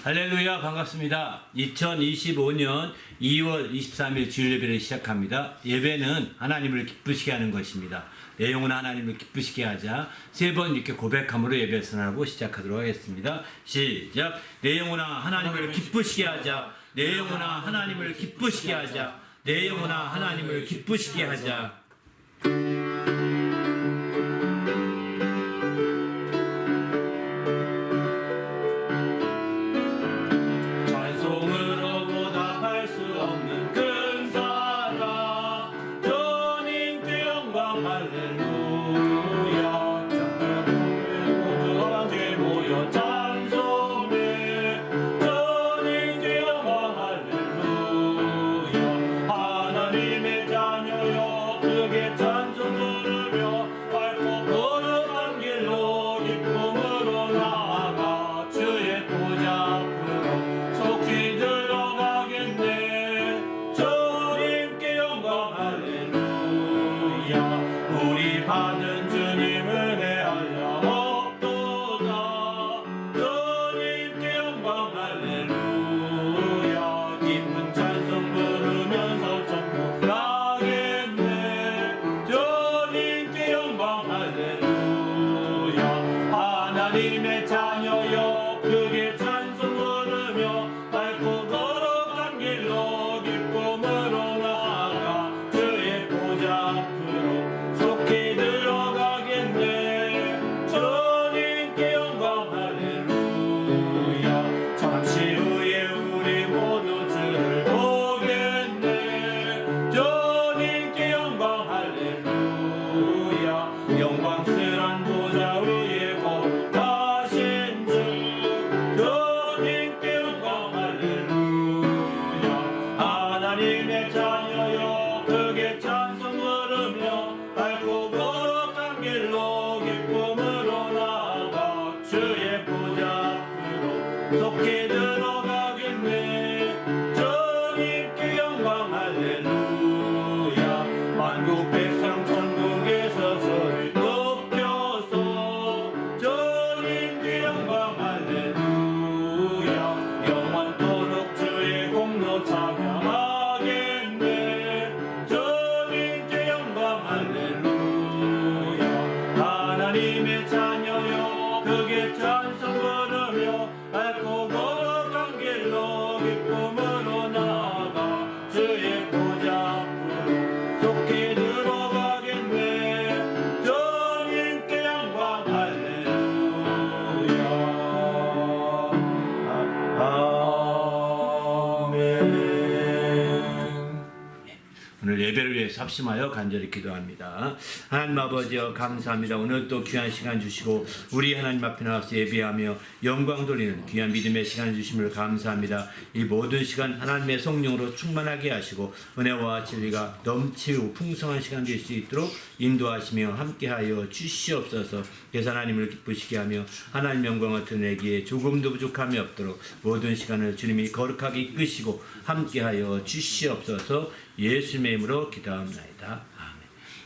할렐루야, 반갑습니다. 2025년 2월 23일 주일 예배를 시작합니다. 예배는 하나님을 기쁘시게 하는 것입니다. 내용은 하나님을 기쁘시게 하자. 세 번 이렇게 고백함으로 예배 선하고 시작하도록 하겠습니다. 시작. 내 영혼아 하나님을 기쁘시게 하자. 내 영혼아 하나님을 기쁘시게 하자. 내 영혼아 하나님을 기쁘시게 하자. 하나님의 자녀여 크게 찬송 부르며 밝고 거룩한 길로 기쁨으로 나아가 주의 보좌 앞으로 속히 들어가겠네. 주님께 영광 할렐루야. 잠시 후에 우리 모두 주를 보겠네. 주님께 영광 할렐루야. 영광스런 보좌 위에 하나님의 자녀여 크게 찬송 부르며 밝고 거룩한 길로 기쁨으로 나아가 주의 보좌 앞으로 속히 들어가겠네. 주님께 영광 할렐루야. 만국 백성 천국에서 저를 높여서 주님께 영광 할렐루야. 영원토록 주의 공로 찬양하 하나님의 자녀여 크게 찬송 부르며 밝고 거룩한 길로 기쁨으로 나아가 주의 보좌 앞으로 속히 들어가겠네. 주님께 영광 할렐루야. 아멘. 오늘 예배를 위해서 합심하여 간절히 기도합니다. 하나님 아버지여 감사합니다. 오늘 또 귀한 시간 주시고 우리 하나님 앞에 나와서 예배하며 영광 돌리는 귀한 믿음의 시간 주심을 감사합니다. 이 모든 시간 하나님의 성령으로 충만하게 하시고 은혜와 진리가 넘치고 풍성한 시간 될 수 있도록 인도하시며 함께하여 주시옵소서. 그래서 하나님을 기쁘시게 하며 하나님 영광을 드러내기에 조금도 부족함이 없도록 모든 시간을 주님이 거룩하게 이끄시고 함께하여 주시옵소서. 예수님의 이름으로 기도합니다.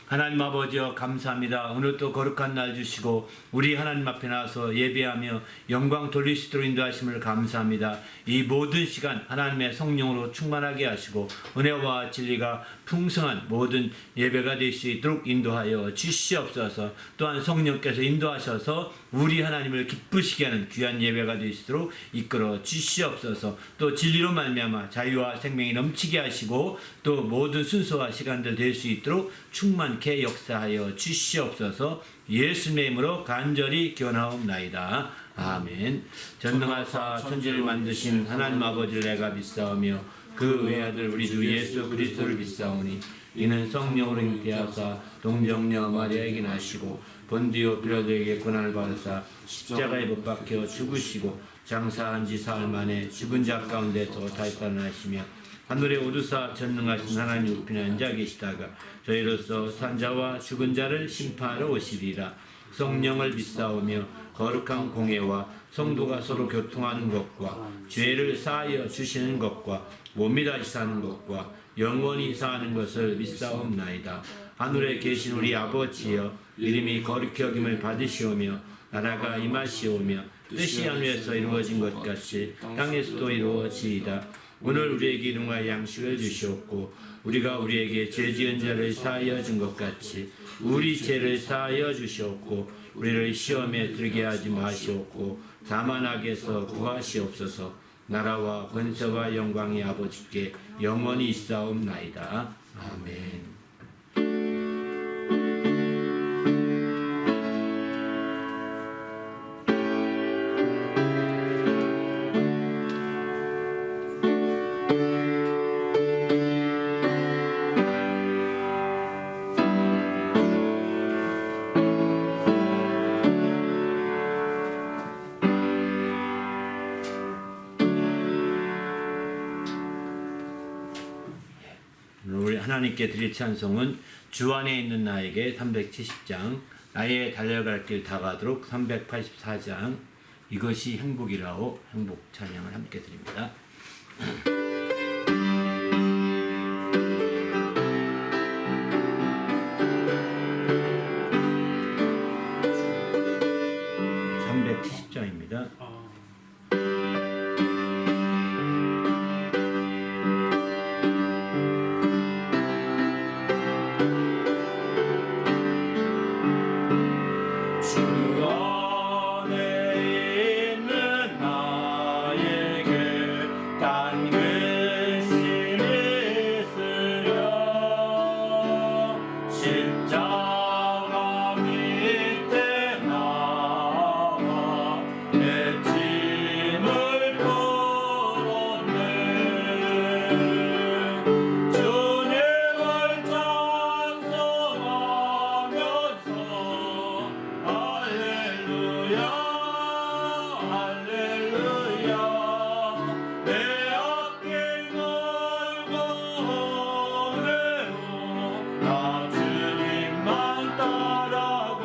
하나님 아버지여 감사합니다. 오늘 또 거룩한 날 주시고 우리 하나님 앞에 나와서 예배하며 영광 돌릴 수 있도록 인도하심을 감사합니다. 이 모든 시간 하나님의 성령으로 충만하게 하시고 은혜와 진리가 풍성한 모든 예배가 될 수 있도록 인도하여 주시옵소서. 또한 성령께서 인도하셔서 우리 하나님을 기쁘시게 하는 귀한 예배가 될 수 있도록 이끌어 주시옵소서. 또 진리로 말미암아 자유와 생명이 넘치게 하시고 또 모든 순서와 시간들 될 수 있도록 충만케 역사하여 주시옵소서. 예수님의 이름으로 간절히 기원하옵나이다. 아멘. 전능하사 천지를 만드신 하나님 아버지를 내가 믿사오며 그 외아들 우리 주 예수 그리스도를 믿사오니 이는 성령으로 잉태하사 동정녀 마리아에게 나시고 본디오 빌라도에게 고난을 받으사 십자가에 못 박혀 죽으시고 장사한 지 사흘 만에 죽은 자 가운데서 다시 살아나시며 하늘에 오르사 전능하신 하나님 우편에 앉아 계시다가 저희로서 산자와 죽은 자를 심판하러 오시리라. 성령을 믿사오며 거룩한 공회와 성도가 서로 교통하는 것과 죄를 사하여 주시는 것과 몸이 다시 사는 것과 영원히 사는 것을 믿사옵나이다. 하늘에 계신 우리 아버지여 이름이 거룩히 여김을 받으시오며 나라가 임하시오며 뜻이 하늘에서 이루어진 것 같이 땅에서도 이루어지이다. 오늘 우리에게 일용할 양식을 주시옵고 우리가 우리에게 죄 지은 자를 사하여 준 것 같이 우리 죄를 사하여 주시옵고 우리를 시험에 들게 하지 마시옵고 다만 악에서 구하시옵소서. 나라와 권세와 영광이 아버지께 영원히 있사옵나이다. 아멘. 우리 하나님께 드릴 찬송은 주 안에 있는 나에게 370장, 나의 달려갈 길 다가도록 384장, 이것이 행복이라오 행복 찬양을 함께 드립니다. 370장입니다. 나 주님만 따라가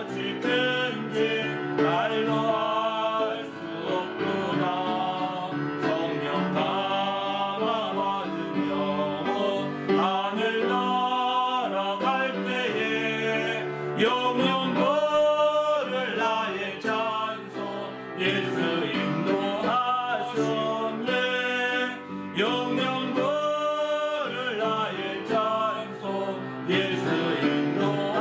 지든지 말로 할 수 없구나. 성령 감화받은 영혼 하늘 날아갈 때에 영영거를 나의 찬송 예수 인도하셨네. 영영거를 나의 찬송 예수 인도하셨네.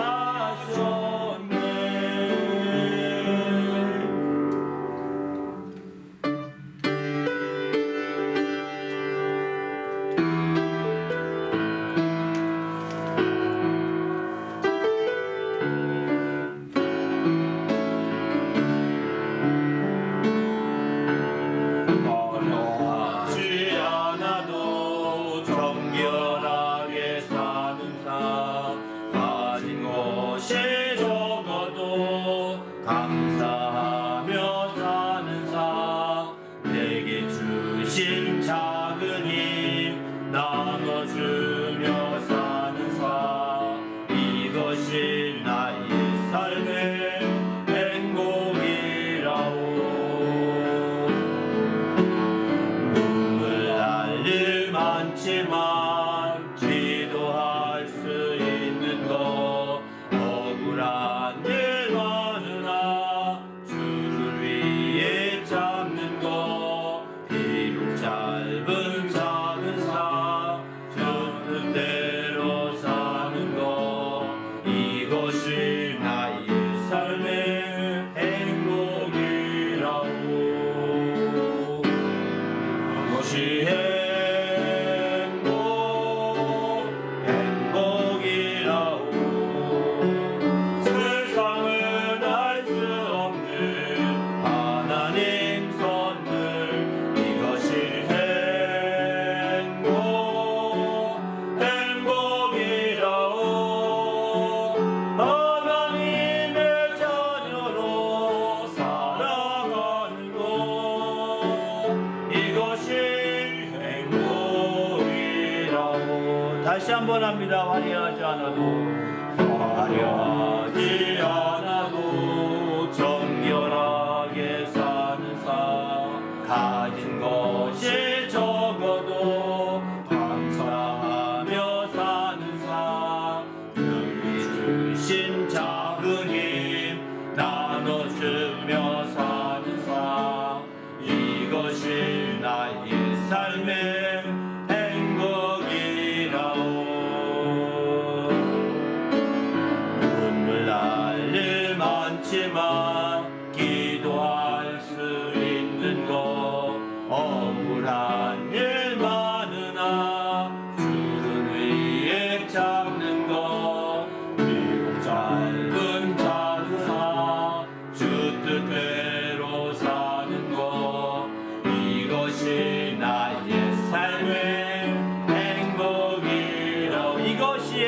어려워하지 않아도 정결하게 사는 삶 가진 것이 적어도 감사하며 사는 삶 내게 주신 작은 힘 나눠주며 사는 삶 이것이 나의 삶의 행복이라오. 눈물 날 일 많지만 기도할 수 있는 것 억울한 일 많으나 주를 위해 잡는 것 비록 짧은 작은 삶 주 뜻대로 사는 것 이것이 나의 삶의 행복이라고. 이것이 행복이라고. 세상은 알 수 없는 하나님 선물 이것이 행복이라고. 하나님의 자녀로 살아가는 것 이것이 행복이라고. 다시 한번 합니다. 화려하지 않아도 정결하게 사는 삶 가진 것이 적어도 감사하며 사는 삶 능히 주신 작은 힘 나눠주며 사는 삶 이것이 나의 삶의 행복이라오. 눈물 날 일 많지만 기도할 수 있는 것 억울한 일 많으나 주를 위해 잡는 것 비록 짧은 작은 삶 주 뜻대로 사는 것 이것이 나의 삶의 행복이라오. 이것이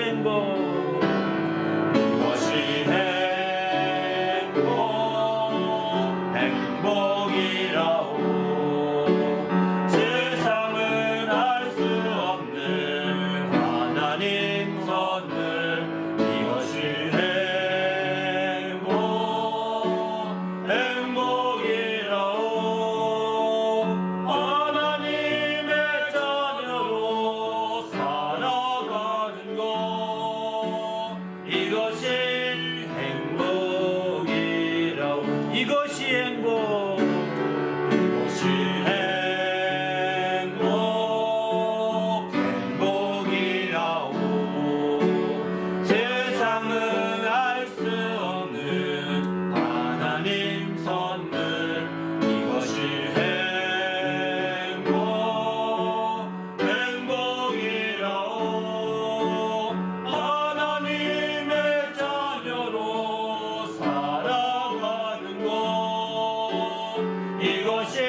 행복이라고. 세상은 알 수 없는 하나님 선물 이것이 행복이라고. 하나님의 자녀로 살아가는 것 이것이 행복이라고. 이것이 행복이라고. 세상은 알 수 없는 하나님 선물 이것이 행복이라고. 하나님의 자녀로 살아가는 것 이것이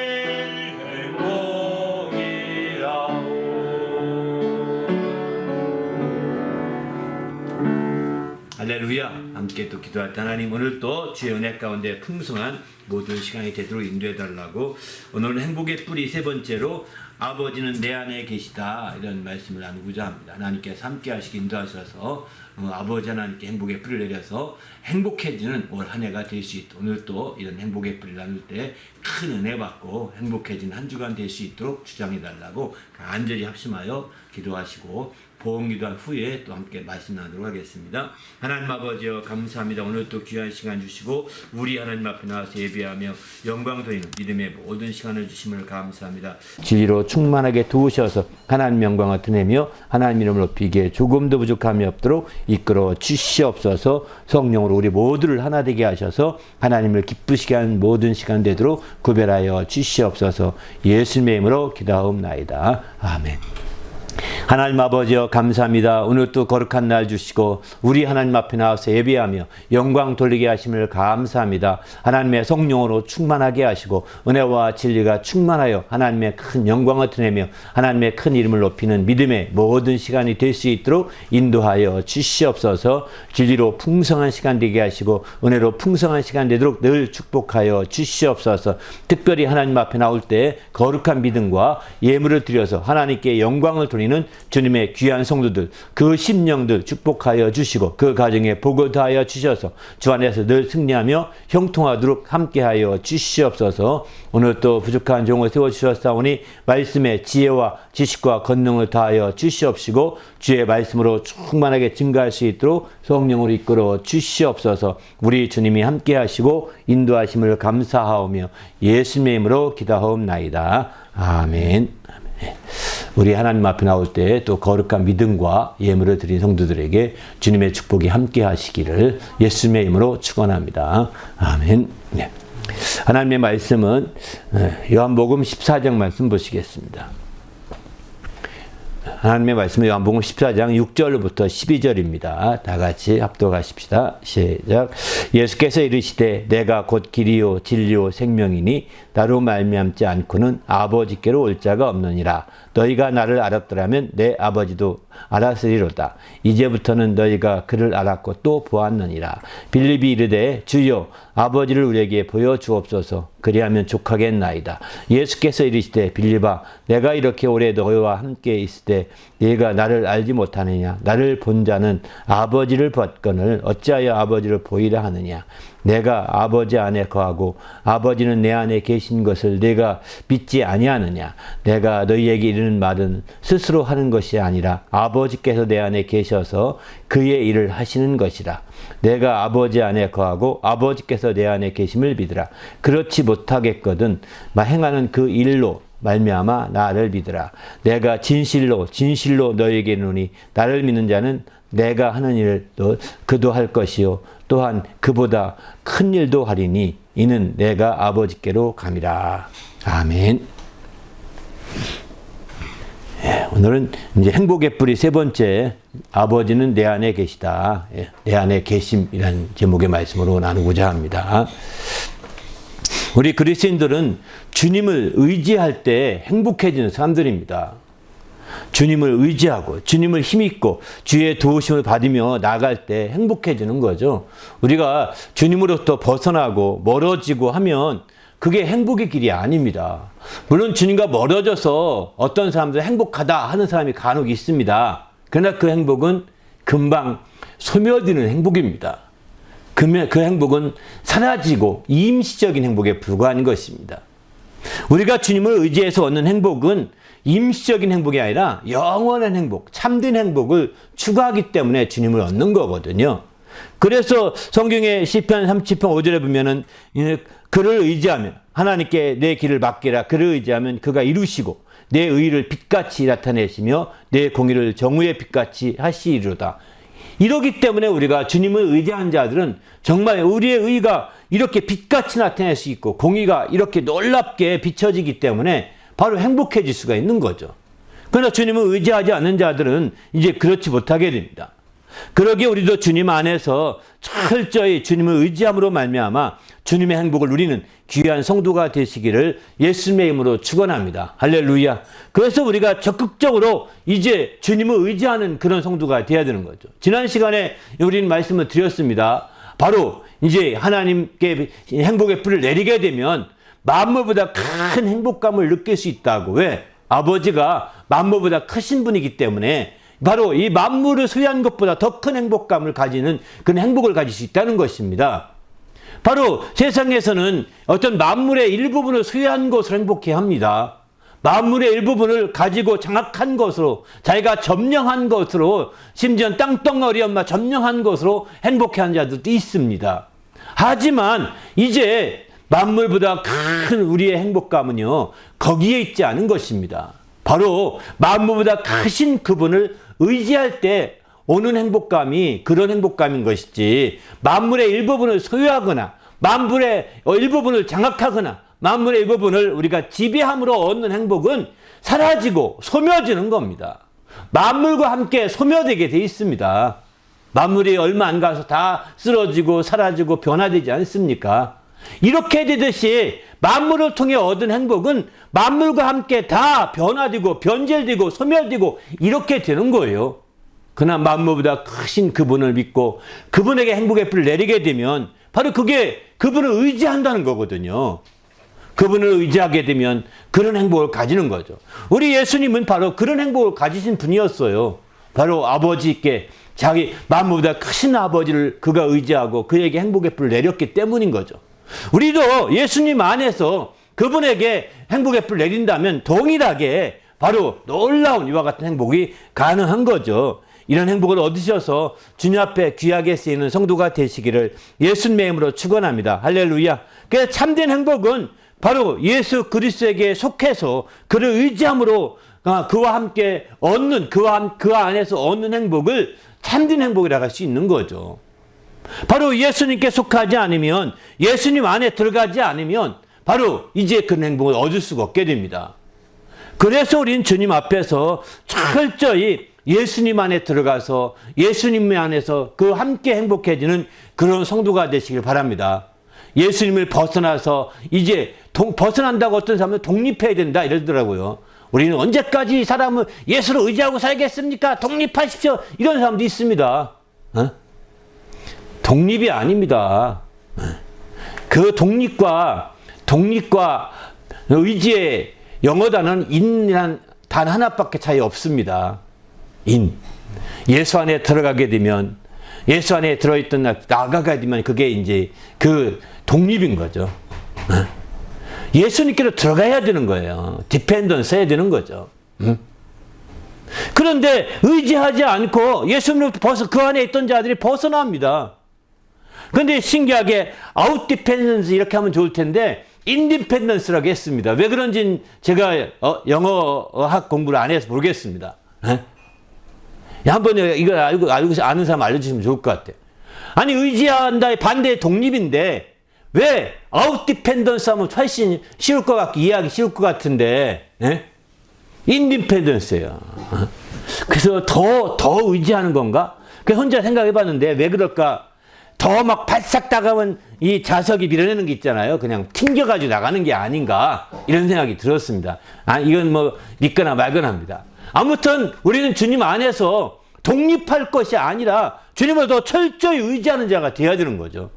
행복이라고. 할렐루야. 함께 또 기도할 때 하나님 오늘 또 주의 은혜 가운데 풍성한 모든 시간이 되도록 인도해 달라고 오늘은 행복의 뿌리 세 번째로 아버지는 내 안에 계시다 이런 말씀을 나누고자 합니다. 하나님께서 함께 하시기 인도하셔서 아버지 하나님께 행복의 뿌리를 내려서 행복해지는 올 한 해가 될 수 있도록 오늘 또 이런 행복의 뿌리를 나눌 때 큰 은혜 받고 행복해진 한 주간 될 수 있도록 주장해 달라고 간절히 합심하여 기도하시고 보험기도한 후에 또 함께 말씀 나누도록 하겠습니다. 하나님 아버지여 감사합니다. 오늘 또 귀한 시간 주시고 우리 하나님 앞에 나와서 예배하며 영광 돌리는 믿음의 모든 시간을 주심을 감사합니다. 진리로 충만하게 도우셔서 하나님 영광을 드리며 하나님 이름을 높이기에 조금도 부족함이 없도록 이끌어 주시옵소서. 성령으로 우리 모두를 하나 되게 하셔서 하나님을 기쁘시게 하는 모든 시간 되도록 구별하여 주시옵소서. 예수님의 이름으로 기도하옵나이다. 아멘. 하나님 아버지여 감사합니다. 오늘 또 거룩한 날 주시고 우리 하나님 앞에 나와서 예배하며 영광 돌리게 하심을 감사합니다. 하나님의 성령으로 충만하게 하시고 은혜와 진리가 충만하여 하나님의 큰 영광을 드리며 하나님의 큰 이름을 높이는 믿음의 모든 시간이 될 수 있도록 인도하여 주시옵소서. 진리로 풍성한 시간 되게 하시고 은혜로 풍성한 시간 되도록 늘 축복하여 주시옵소서. 특별히 하나님 앞에 나올 때 거룩한 믿음과 예물을 드려서 하나님께 영광을 돌리는 주님의 귀한 성도들, 그 심령들 축복하여 주시고 그 가정에 복을 더하여 주셔서 주 안에서 늘 승리하며 형통하도록 함께하여 주시옵소서. 오늘 또 부족한 종을 세워주셨사오니 말씀의 지혜와 지식과 권능을 더하여 주시옵시고 주의 말씀으로 충만하게 증가할 수 있도록 성령으로 이끌어 주시옵소서. 우리 주님이 함께하시고 인도하심을 감사하오며 예수님의 이름으로 기도하옵나이다. 아멘. 우리 하나님 앞에 나올 때 또 거룩한 믿음과 예물을 드린 성도들에게 주님의 축복이 함께 하시기를 예수님의 이름으로 축원합니다. 아멘. 네. 하나님의 말씀은 요한복음 14장 말씀 보시겠습니다. 하나님의 말씀은 요한복음 14장 6절부터 12절입니다. 다 같이 합독하십시다. 시작. 예수께서 이르시되 내가 곧 길이요 진리요 생명이니 나로 말미암지 않고는 아버지께로 올 자가 없느니라. 너희가 나를 알았더라면 내 아버지도 알았으리로다. 이제부터는 너희가 그를 알았고 또 보았느니라. 빌립이 이르되 주여 아버지를 우리에게 보여주옵소서. 그리하면 족하겠나이다. 예수께서 이르시되 빌립아 내가 이렇게 오래 너희와 함께 있을 때 네가 나를 알지 못하느냐. 나를 본 자는 아버지를 봤거늘 어찌하여 아버지를 보이라 하느냐. 내가 아버지 안에 거하고 아버지는 내 안에 계신 것을 내가 믿지 아니하느냐. 내가 너희에게 이르는 말은 스스로 하는 것이 아니라 아버지께서 내 안에 계셔서 그의 일을 하시는 것이라. 내가 아버지 안에 거하고 아버지께서 내 안에 계심을 믿으라. 그렇지 못하겠거든 행하는 그 일로 말미암아 나를 믿으라. 내가 진실로 너희에게 이르노니 나를 믿는 자는 내가 하는 일을 그도 할 것이요 또한 그보다 큰 일도 하리니 이는 내가 아버지께로 감이라. 아멘. 오늘은 이제 행복의 뿌리 세 번째 아버지는 내 안에 계시다. 내 안에 계심이라는 제목의 말씀으로 나누고자 합니다. 우리 그리스도인들은 주님을 의지할 때 행복해지는 사람들입니다. 주님을 의지하고 주님을 힘입고 주의 도우심을 받으며 나갈 때 행복해지는 거죠. 우리가 주님으로부터 벗어나고 멀어지고 하면 그게 행복의 길이 아닙니다. 물론 주님과 멀어져서 어떤 사람들은 행복하다 하는 사람이 간혹 있습니다. 그러나 그 행복은 금방 소멸되는 행복입니다. 그 행복은 사라지고 임시적인 행복에 불과한 것입니다. 우리가 주님을 의지해서 얻는 행복은 임시적인 행복이 아니라 영원한 행복, 참된 행복을 추구하기 때문에 주님을 얻는 거거든요. 그래서 성경의 시편 37편 5절에 보면은 그를 의지하면 하나님께 내 길을 맡기라. 그를 의지하면 그가 이루시고 내 의를 빛같이 나타내시며 내 공의를 정의의 빛같이 하시리로다. 이러기 때문에 우리가 주님을 의지한 자들은 정말 우리의 의가 이렇게 빛같이 나타낼 수 있고 공의가 이렇게 놀랍게 비춰지기 때문에 바로 행복해질 수가 있는 거죠. 그러나 주님을 의지하지 않는 자들은 이제 그렇지 못하게 됩니다. 그러기에 우리도 주님 안에서 철저히 주님을 의지함으로 말미암아 주님의 행복을 누리는 귀한 성도가 되시기를 예수님의 이름으로 축원합니다. 할렐루야. 그래서 우리가 적극적으로 이제 주님을 의지하는 그런 성도가 되어야 되는 거죠. 지난 시간에 우리는 말씀을 드렸습니다. 바로 이제 하나님께 행복의 뿌리를 내리게 되면 만물보다 큰 행복감을 느낄 수 있다고. 왜? 아버지가 만물보다 크신 분이기 때문에 바로 이 만물을 소유한 것보다 더 큰 행복감을 가지는 그런 행복을 가질 수 있다는 것입니다. 바로 세상에서는 어떤 만물의 일부분을 소유한 것으로 행복해합니다. 만물의 일부분을 가지고 장악한 것으로, 자기가 점령한 것으로, 심지어 땅덩어리 엄마 점령한 것으로 행복해하는 자들도 있습니다. 하지만 이제 만물보다 큰 우리의 행복감은요, 거기에 있지 않은 것입니다. 바로 만물보다 크신 그분을 의지할 때 오는 행복감이 그런 행복감인 것이지, 만물의 일부분을 소유하거나 만물의 일부분을 장악하거나 만물의 일부분을 우리가 지배함으로 얻는 행복은 사라지고 소멸되는 겁니다. 만물과 함께 소멸되게 돼 있습니다. 만물이 얼마 안 가서 다 쓰러지고 사라지고 변화되지 않습니까? 이렇게 되듯이 만물을 통해 얻은 행복은 만물과 함께 다 변화되고 변질되고 소멸되고 이렇게 되는 거예요. 그러나 만물보다 크신 그분을 믿고 그분에게 행복의 불을 내리게 되면 바로 그게 그분을 의지한다는 거거든요. 그분을 의지하게 되면 그런 행복을 가지는 거죠. 우리 예수님은 바로 그런 행복을 가지신 분이었어요. 바로 아버지께 자기 만물보다 크신 아버지를 그가 의지하고 그에게 행복의 불을 내렸기 때문인 거죠. 우리도 예수님 안에서 그분에게 행복의 불을 내린다면 동일하게 바로 놀라운 이와 같은 행복이 가능한 거죠. 이런 행복을 얻으셔서 주님 앞에 귀하게 쓰이는 성도가 되시기를 예수님의 이름으로 축원합니다. 할렐루야. 그래서 참된 행복은 바로 예수 그리스도에게 속해서 그를 의지함으로 그와 함께 얻는 그 안에서 얻는 행복을 참된 행복이라고 할 수 있는 거죠. 바로 예수님께 속하지 않으면, 예수님 안에 들어가지 않으면 바로 이제 그런 행복을 얻을 수가 없게 됩니다. 그래서 우리는 주님 앞에서 철저히 예수님 안에 들어가서 예수님 안에서 그 함께 행복해지는 그런 성도가 되시길 바랍니다. 예수님을 벗어나서 이제 벗어난다고 어떤 사람은 독립해야 된다 이러더라고요. 우리는 언제까지 사람을 예수를 의지하고 살겠습니까? 독립하십시오. 이런 사람도 있습니다. 독립이 아닙니다. 그 독립과 의지의 영어 단어는 인이란 단 하나밖에 차이 없습니다. 인. 예수 안에 들어가게 되면, 예수 안에 들어있던 나가게 되면 그게 이제 그 독립인 거죠. 예수님께로 들어가야 되는 거예요. 디펜던스 해야 되는 거죠. 그런데 의지하지 않고 예수님을 그 안에 있던 자들이 벗어납니다. 그런데 신기하게 아웃 디펜던스 이렇게 하면 좋을 텐데 인디펜던스라고 했습니다. 왜 그런지는 제가 영어학 공부를 안 해서 모르겠습니다. 한번 이거 알고 아는 사람 알려주시면 좋을 것 같아요. 아니 의지한다의 반대의 독립인데 왜 아웃 디펜던스 하면 훨씬 쉬울 것 같고 이해하기 쉬울 것 같은데 인디펜던스예요. 그래서 더 의지하는 건가? 그 혼자 생각해 봤는데 왜 그럴까? 더 막 바싹 다가면 이 자석이 밀어내는 게 있잖아요. 그냥 튕겨가지고 나가는 게 아닌가 이런 생각이 들었습니다. 이건 뭐 믿거나 말거나 합니다. 아무튼 우리는 주님 안에서 독립할 것이 아니라 주님을 더 철저히 의지하는 자가 되어야 되는 거죠.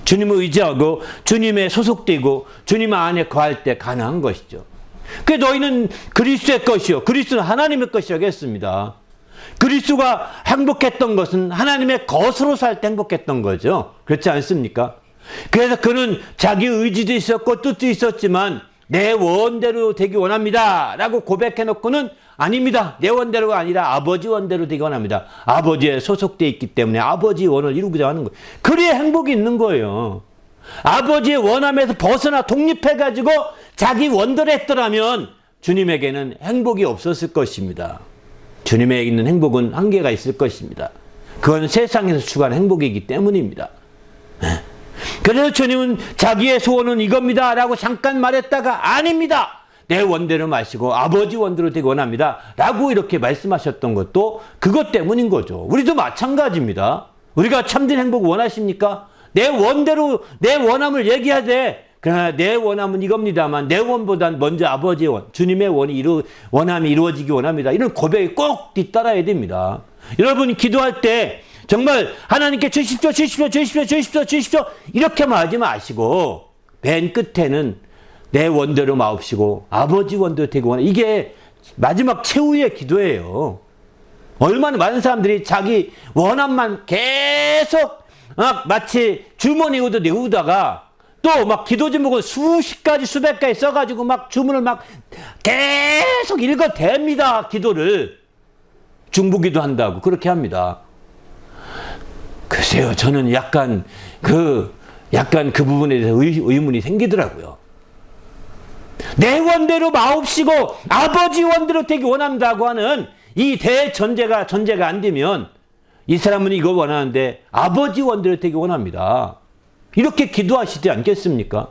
주님을 의지하고 주님에 소속되고 주님 안에 거할 때 가능한 것이죠. 그래서 너희는 그리스도의 것이요 그리스도는 하나님의 것이라고 했습니다. 그리스도가 행복했던 것은 하나님의 것으로 살 때 행복했던 거죠. 그렇지 않습니까? 그래서 그는 자기 의지도 있었고 뜻도 있었지만 내 원대로 되기 원합니다 라고 고백해놓고는 아닙니다. 내 원대로가 아니라 아버지 원대로 되기 원합니다. 아버지에 소속되어 있기 때문에 아버지 원을 이루고자 하는 거예요. 그래야 행복이 있는 거예요. 아버지의 원함에서 벗어나 독립해가지고 자기 원대로 했더라면 주님에게는 행복이 없었을 것입니다. 주님에 있는 행복은 한계가 있을 것입니다. 그건 세상에서 추구하는 행복이기 때문입니다. 그래서 주님은 자기의 소원은 이겁니다 라고 잠깐 말했다가 아닙니다. 내 원대로 마시고 아버지 원대로 되기 원합니다 라고 이렇게 말씀하셨던 것도 그것 때문인 거죠. 우리도 마찬가지입니다. 우리가 참된 행복 원하십니까? 내 원대로 내 원함을 얘기하되 그러나 내 원함은 이겁니다만 내 원보단 먼저 아버지의 원, 주님의 원함이 이루어지기 원합니다. 이런 고백이 꼭 뒤따라야 됩니다. 여러분이 기도할 때 정말 하나님께 주십시오, 주십시오, 주십시오, 주십시오, 주십시오 이렇게만 하지 마시고 맨 끝에는 내 원대로 마옵시고 아버지 원대로 되게 원하는, 이게 마지막 최후의 기도예요. 얼마나 많은 사람들이 자기 원함만 계속 마치 주머니에도 내우다가 또 막 기도 제목을 수십 가지 수백 가지 써가지고 막 주문을 막 계속 읽어댑니다. 기도를 중보기도 한다고 그렇게 합니다. 글쎄요, 저는 약간 그 부분에 대해서 의문이 생기더라고요. 내 원대로 마옵시고 아버지 원대로 되기 원한다고 하는 이 대전제가 안 되면 이 사람은 이거 원하는데 아버지 원대로 되기 원합니다. 이렇게 기도하시지 않겠습니까?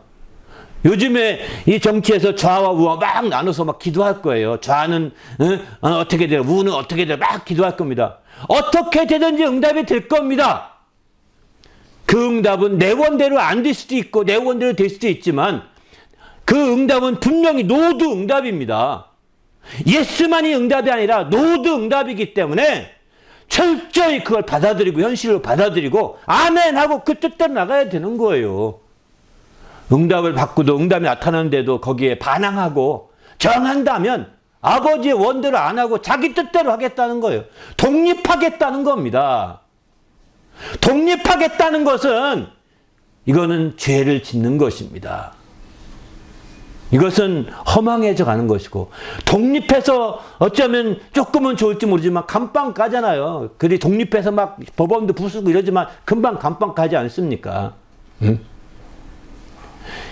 요즘에 이 정치에서 좌와 우와 막 나눠서 막 기도할 거예요. 좌는 어떻게 되고 우는 어떻게 되고 막 기도할 겁니다. 어떻게 되든지 응답이 될 겁니다. 그 응답은 내 원대로 안 될 수도 있고 내 원대로 될 수도 있지만 그 응답은 분명히 노드 응답입니다. 예스만이 응답이 아니라 노드 응답이기 때문에 철저히 그걸 받아들이고 현실로 받아들이고 아멘 하고 그 뜻대로 나가야 되는 거예요. 응답을 받고도 응답이 나타나는데도 거기에 반항하고 정한다면 아버지의 원대로 안 하고 자기 뜻대로 하겠다는 거예요. 독립하겠다는 겁니다. 독립하겠다는 것은 이거는 죄를 짓는 것입니다. 이것은 허망해져 가는 것이고, 독립해서 어쩌면 조금은 좋을지 모르지만 감방 가잖아요. 그리 독립해서 막 법원도 부수고 이러지만 금방 감방 가지 않습니까? 응?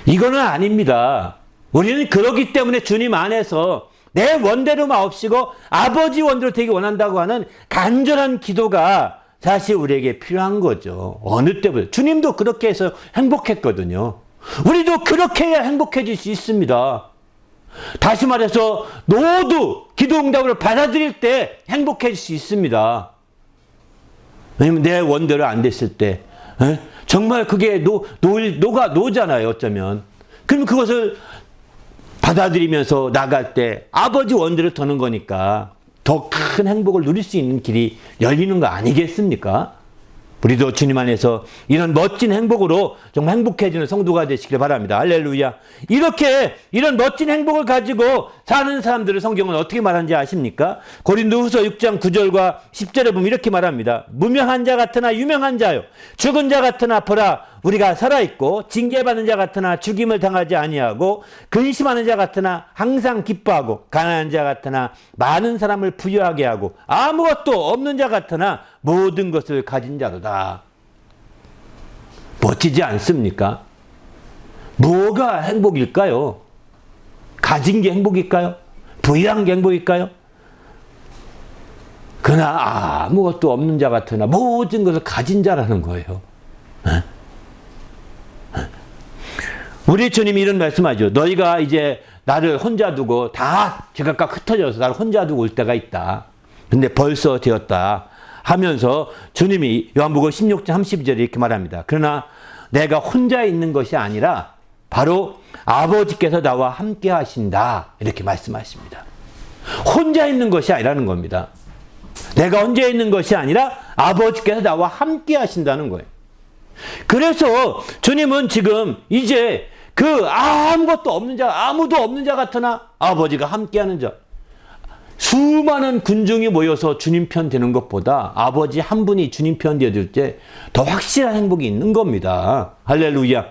이거는 아닙니다. 우리는 그러기 때문에 주님 안에서 내 원대로 마옵시고 아버지 원대로 되기 원한다고 하는 간절한 기도가 사실 우리에게 필요한 거죠. 어느 때보다. 주님도 그렇게 해서 행복했거든요. 우리도 그렇게 해야 행복해질 수 있습니다. 다시 말해서 노드 기도 응답을 받아들일 때 행복해질 수 있습니다. 왜냐면 내 원대로 안 됐을 때 정말 그게 노잖아요. 어쩌면. 그럼 그것을 받아들이면서 나갈 때 아버지 원대로 터는 거니까 더 큰 행복을 누릴 수 있는 길이 열리는 거 아니겠습니까? 우리도 주님 안에서 이런 멋진 행복으로 정말 행복해지는 성도가 되시길 바랍니다. 할렐루야. 이런 멋진 행복을 가지고 사는 사람들을 성경은 어떻게 말하는지 아십니까? 고린도후서 6장 9절과 10절에 보면 이렇게 말합니다. 무명한 자 같으나 유명한 자요, 죽은 자 같으나 보라 우리가 살아있고, 징계받는 자 같으나 죽임을 당하지 아니하고, 근심하는 자 같으나 항상 기뻐하고, 가난한 자 같으나 많은 사람을 부유하게 하고, 아무것도 없는 자 같으나 모든 것을 가진 자로다. 멋지지 않습니까? 뭐가 행복일까요? 가진 게 행복일까요? 부유한 게 행복일까요? 그러나 아무것도 없는 자 같으나 모든 것을 가진 자라는 거예요. 우리 주님이 이런 말씀하죠. 너희가 이제 나를 혼자 두고 다 제각각 흩어져서 나를 혼자 두고 올 때가 있다. 근데 벌써 되었다 하면서 주님이 요한복음 16장 32절에 이렇게 말합니다. 그러나 내가 혼자 있는 것이 아니라 바로 아버지께서 나와 함께 하신다. 이렇게 말씀하십니다. 혼자 있는 것이 아니라는 겁니다. 내가 혼자 있는 것이 아니라 아버지께서 나와 함께 하신다는 거예요. 그래서 주님은 지금 이제 그 아무것도 없는 자, 아무도 없는 자 같으나 아버지가 함께하는 자, 수많은 군중이 모여서 주님 편 되는 것보다 아버지 한 분이 주님 편 되어줄 때 더 확실한 행복이 있는 겁니다. 할렐루야.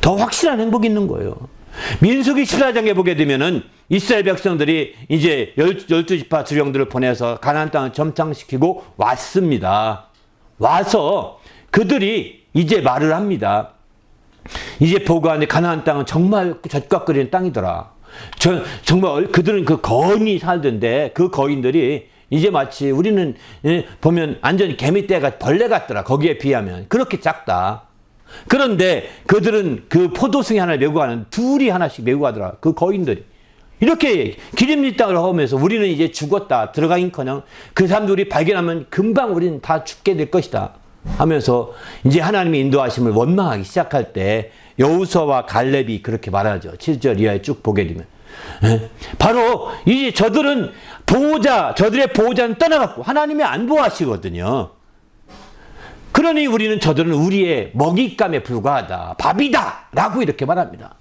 더 확실한 행복이 있는 거예요. 민수기 14장에 보게 되면은 이스라엘 백성들이 이제 12지파 주령들을 보내서 가나안 땅을 점창시키고 왔습니다. 와서 그들이 이제 말을 합니다. 이제 보고 하는데 가나안 땅은 정말 젖과 끓이는 땅이더라. 정말 그들은 그 거인이 살던데 그 거인들이 이제 마치 우리는 보면 완전히 개미떼가 벌레 같더라. 거기에 비하면 그렇게 작다. 그런데 그들은 그 포도승이 하나 메고 가는 둘이 하나씩 메고 가더라. 그 거인들이 이렇게 기름진 땅을 허우면서 우리는 이제 죽었다. 들어가긴커녕 그 사람들이 발견하면 금방 우리는 다 죽게 될 것이다 하면서 이제 하나님의 인도하심을 원망하기 시작할 때 여호수아와 갈렙이 그렇게 말하죠. 7절 이하에 쭉 보게 되면 바로 이제 저들은 저들의 보호자는 떠나갔고 하나님이 안 보호하시거든요. 그러니 우리는 저들은 우리의 먹잇감에 불과하다, 밥이다 라고 이렇게 말합니다.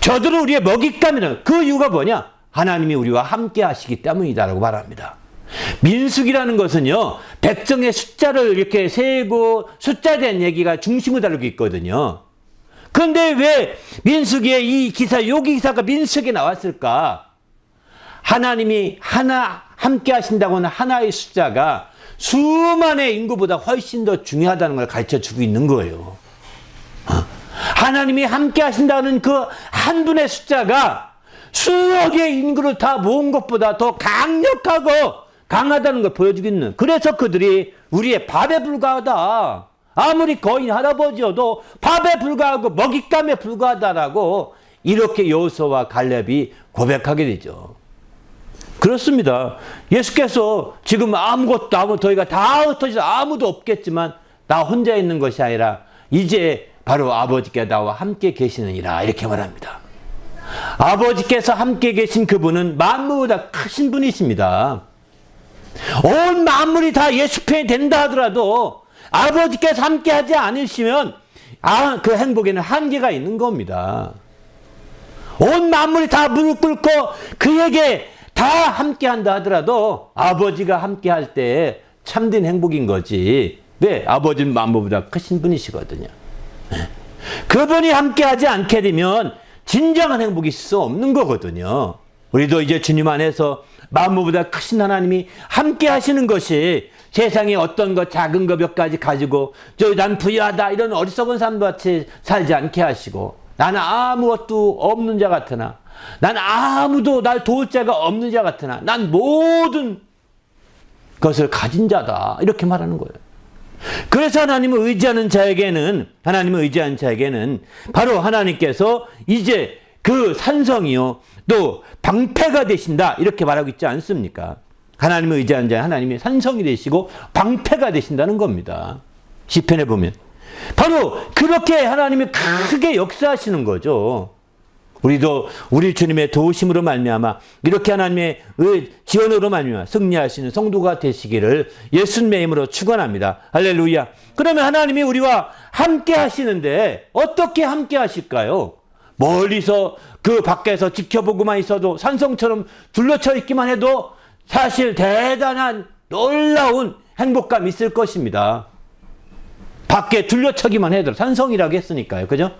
저들은 우리의 먹잇감이라는 그 이유가 뭐냐? 하나님이 우리와 함께 하시기 때문이다라고 말합니다. 민수기라는 것은요, 백성의 숫자를 이렇게 세고 숫자에 대한 얘기가 중심을 다루고 있거든요. 그런데 왜 민수기에 이 기사, 여기 기사가 민수기에 나왔을까? 하나님이 하나 함께 하신다고 하는 하나의 숫자가 수만의 인구보다 훨씬 더 중요하다는 걸 가르쳐 주고 있는 거예요. 하나님이 함께 하신다는 그 한 분의 숫자가 수억의 인구를 다 모은 것보다 더 강력하고 강하다는 걸 보여주고 있는. 그래서 그들이 우리의 밥에 불과하다. 아무리 거인 할아버지여도 밥에 불과하고 먹잇감에 불과하다라고 이렇게 여호수아와 갈렙이 고백하게 되죠. 그렇습니다. 예수께서 지금 아무것도 저희가 다 흩어져서 아무도 없겠지만 나 혼자 있는 것이 아니라 이제 바로 아버지께 나와 함께 계시느니라 이렇게 말합니다. 아버지께서 함께 계신 그분은 만물보다 크신 분이십니다. 온 만물이 다 예수 편이 된다 하더라도 아버지께서 함께 하지 않으시면 그 행복에는 한계가 있는 겁니다. 온 만물이 다 무릎 꿇고 그에게 다 함께 한다 하더라도 아버지가 함께 할 때 참된 행복인 거지. 왜? 아버지는 만물보다 크신 분이시거든요. 그분이 함께 하지 않게 되면 진정한 행복이 있을 수 없는 거거든요. 우리도 이제 주님 안에서 만물보다 크신 하나님이 함께 하시는 것이 세상에 어떤 것 작은 것 몇 가지 가지고 난 부유하다 이런 어리석은 사람같이 살지 않게 하시고 나는 아무것도 없는 자 같으나 난 아무도 날 도울 자가 없는 자 같으나 난 모든 것을 가진 자다 이렇게 말하는 거예요. 그래서 하나님을 의지하는 자에게는 바로 하나님께서 이제 그 산성이요 또 방패가 되신다 이렇게 말하고 있지 않습니까? 하나님을 의지하는 자는 하나님의 산성이 되시고 방패가 되신다는 겁니다. 시편에 보면 바로 그렇게 하나님이 크게 역사하시는 거죠. 우리도 우리 주님의 도우심으로 말미암아 이렇게 하나님의 지원으로 말미암아 승리할 수 있는 성도가 되시기를 예수님의 이름으로 축원합니다. 할렐루야. 그러면 하나님이 우리와 함께 하시는데 어떻게 함께 하실까요? 멀리서 그 밖에서 지켜보고만 있어도 산성처럼 둘러쳐 있기만 해도 사실 대단한 놀라운 행복감이 있을 것입니다. 밖에 둘러쳐기만 해도 산성이라고 했으니까요. 그죠?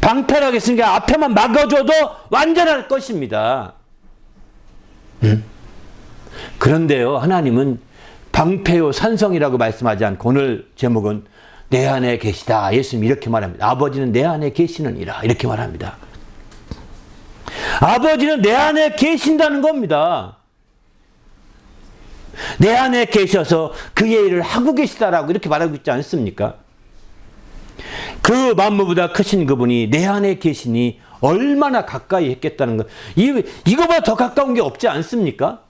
방패라고 했으니까 앞에만 막아줘도 완전할 것입니다. 그런데요, 하나님은 방패요 산성이라고 말씀하지 않고 오늘 제목은 내 안에 계시다. 예수님이 이렇게 말합니다. 아버지는 내 안에 계시느니라 이렇게 말합니다. 아버지는 내 안에 계신다는 겁니다. 내 안에 계셔서 그의 일을 하고 계시다라고 이렇게 말하고 있지 않습니까? 그 만물보다 크신 그분이 내 안에 계시니 얼마나 가까이 했겠다는 것. 이거보다 더 가까운 게 없지 않습니까?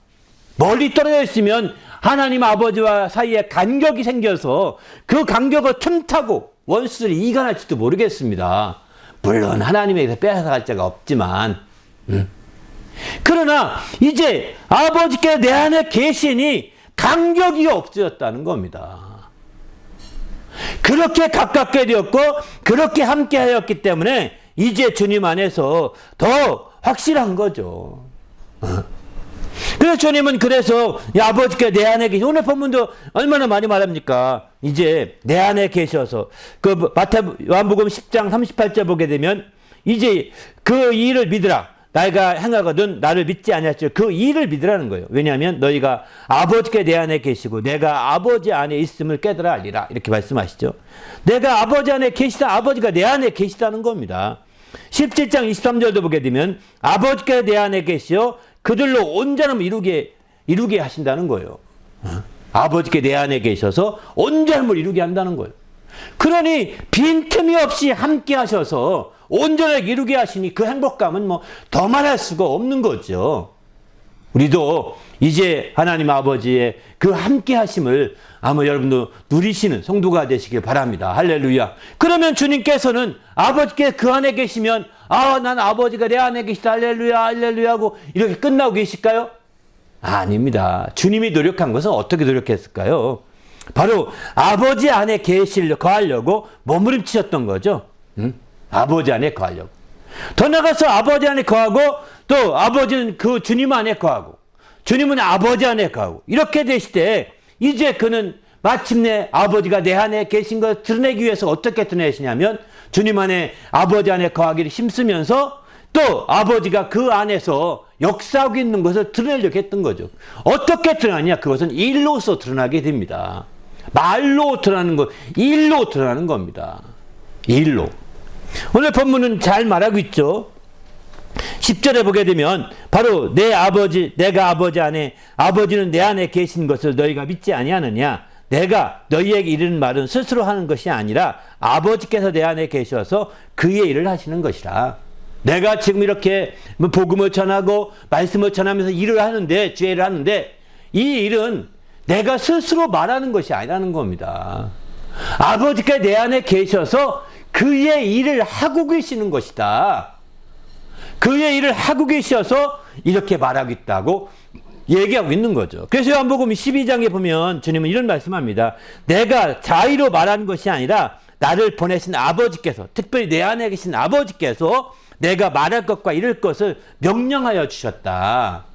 멀리 떨어져 있으면 하나님 아버지와 사이에 간격이 생겨서 그 간격을 틈타고 원수들이 이간할지도 모르겠습니다. 물론 하나님에게서 빼앗아갈 자가 없지만 그러나 이제 아버지께서 내 안에 계시니 간격이 없어졌다는 겁니다. 그렇게 가깝게 되었고 그렇게 함께 하였기 때문에 이제 주님 안에서 더 확실한 거죠. 그래서 주님은 그래서 아버지께 내 안에 계시 오늘 본문도 얼마나 많이 말합니까? 이제 내 안에 계셔서 그 요한복음 10장 38절 보게 되면 이제 그 일을 믿으라. 내가 행하거든 나를 믿지 아니할지 그 일을 믿으라는 거예요. 왜냐하면 너희가 아버지께 내 안에 계시고 내가 아버지 안에 있음을 깨달아 알리라 이렇게 말씀하시죠. 내가 아버지 안에 계시다. 아버지가 내 안에 계시다는 겁니다. 17장 23절도 보게 되면 아버지께 내 안에 계시어 그들로 온전함을 이루게 하신다는 거예요. 아버지께 내 안에 계셔서 온전함을 이루게 한다는 거예요. 그러니 빈틈이 없이 함께 하셔서 온전하게 이루게 하시니 그 행복감은 뭐 더 말할 수가 없는 거죠. 우리도 이제 하나님 아버지의 그 함께 하심을 아마 여러분도 누리시는 성도가 되시길 바랍니다. 할렐루야. 그러면 주님께서는 아버지께 그 안에 계시면 난 아버지가 내 안에 계시다. 할렐루야 할렐루야 하고 이렇게 끝나고 계실까요? 아닙니다. 주님이 노력한 것은 어떻게 노력했을까요? 바로 아버지 안에 거하려고 몸부림치셨던 거죠. 아버지 안에 거하려고. 더 나가서 아버지 안에 거하고 또 아버지는 그 주님 안에 거하고 주님은 아버지 안에 거하고 이렇게 되실 때 이제 그는 마침내 아버지가 내 안에 계신 걸 드러내기 위해서 어떻게 드러내시냐면 주님 안에 아버지 안에 거하기를 힘쓰면서 또 아버지가 그 안에서 역사하고 있는 것을 드러내려고 했던 거죠. 어떻게 드러나냐? 그것은 일로서 드러나게 됩니다. 말로 드러나는 것, 일로 드러나는 겁니다. 일로. 오늘 본문은 잘 말하고 있죠. 10절에 보게 되면 바로 내가 아버지 안에 아버지는 내 안에 계신 것을 너희가 믿지 아니하느냐? 내가 너희에게 이르는 말은 스스로 하는 것이 아니라 아버지께서 내 안에 계셔서 그의 일을 하시는 것이라. 내가 지금 이렇게 복음을 전하고 말씀을 전하면서 일을 하는데 주의 일을 하는데 이 일은 내가 스스로 말하는 것이 아니라는 겁니다. 아버지께서 내 안에 계셔서 그의 일을 하고 계시는 것이다. 그의 일을 하고 계셔서 이렇게 말하고 있다고 얘기하고 있는 거죠. 그래서 요한복음 12장에 보면 주님은 이런 말씀합니다. 내가 자의로 말하는 것이 아니라 나를 보내신 아버지께서, 특별히 내 안에 계신 아버지께서 내가 말할 것과 이룰 것을 명령하여 주셨다.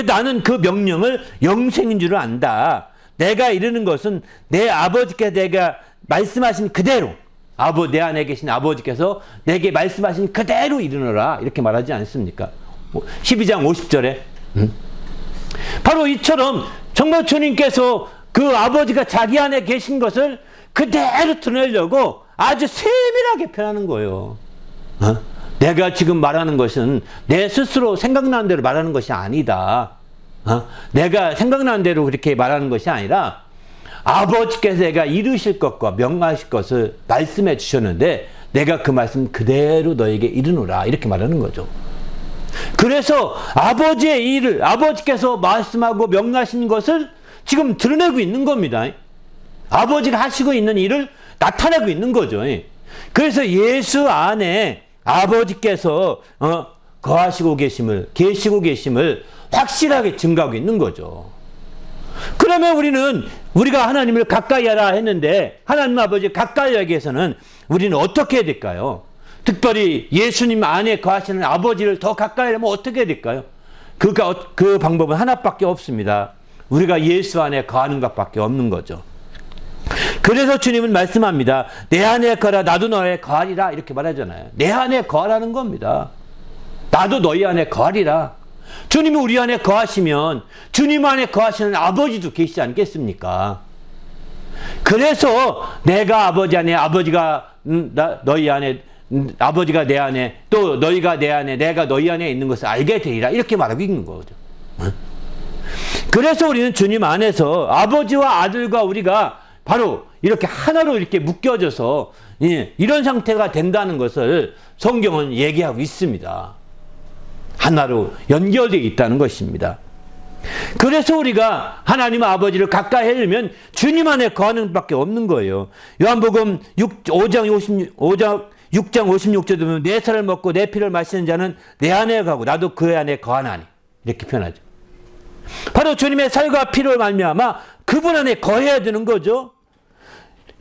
나는 그 명령을 영생인 줄 안다. 내가 이르는 것은 내 아버지께서 내가 말씀하신 그대로 내 안에 계신 아버지께서 내게 말씀하신 그대로 이르노라 이렇게 말하지 않습니까? 12장 50절에 바로 이처럼 정말 주님께서 그 아버지가 자기 안에 계신 것을 그대로 드러내려고 아주 세밀하게 표현하는 거예요. 내가 지금 말하는 것은 내 스스로 생각나는 대로 말하는 것이 아니다. 내가 생각나는 대로 그렇게 말하는 것이 아니라 아버지께서 내가 이루실 것과 명하실 것을 말씀해 주셨는데 내가 그 말씀 그대로 너에게 이르노라 이렇게 말하는 거죠. 그래서 아버지의 일을 아버지께서 말씀하고 명하신 것을 지금 드러내고 있는 겁니다. 아버지가 하시고 있는 일을 나타내고 있는 거죠. 그래서 예수 안에 아버지께서 거하시고 계시고 계심을 확실하게 증가하고 있는 거죠. 그러면 우리가 하나님을 가까이 하라 했는데 하나님 아버지 가까이 하기 위해서는 우리는 어떻게 해야 될까요? 특별히 예수님 안에 거하시는 아버지를 더 가까이 하려면 어떻게 해야 될까요? 그 방법은 하나밖에 없습니다. 우리가 예수 안에 거하는 것밖에 없는 거죠. 그래서 주님은 말씀합니다. 내 안에 거하라 나도 너에 거하리라 이렇게 말하잖아요. 내 안에 거하라는 겁니다. 나도 너희 안에 거하리라. 주님이 우리 안에 거하시면 주님 안에 거하시는 아버지도 계시지 않겠습니까? 그래서 내가 아버지 안에 아버지가 너희 안에 아버지가 내 안에 또 너희가 내 안에 내가 너희 안에 있는 것을 알게 되리라 이렇게 말하고 있는 거죠. 그래서 우리는 주님 안에서 아버지와 아들과 우리가 바로 이렇게 하나로 이렇게 묶여져서 이런 상태가 된다는 것을 성경은 얘기하고 있습니다. 하나로 연결되어 있다는 것입니다. 그래서 우리가 하나님 아버지를 가까이 하려면 주님 안에 거하는 밖에 없는 거예요. 요한복음 6장 56절에 보면 내 살을 먹고 내 피를 마시는 자는 내 안에 거하고 나도 그 안에 거하나니 이렇게 표현하죠. 바로 주님의 살과 피로 말미암아 그분 안에 거해야 되는 거죠.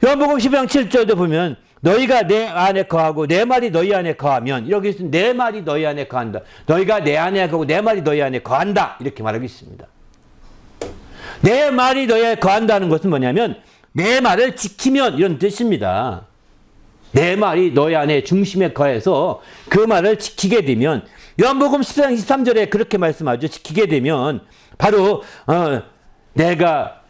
요한복음 12장 7절도 보면 너희가 내 안에 거하고 내 말이 너희 안에 거하면 여기 내 말이 너희 안에 거한다. 너희가 내 안에 거하고 내 말이 너희 안에 거한다. 이렇게 말하고 있습니다. 내 말이 너희 안에 거한다는 것은 뭐냐면 내 말을 지키면 이런 뜻입니다. 내 말이 너희 안에 중심에 거해서 그 말을 지키게 되면 요한복음 10장 23절에 그렇게 말씀하죠. 지키게 되면 바로 내가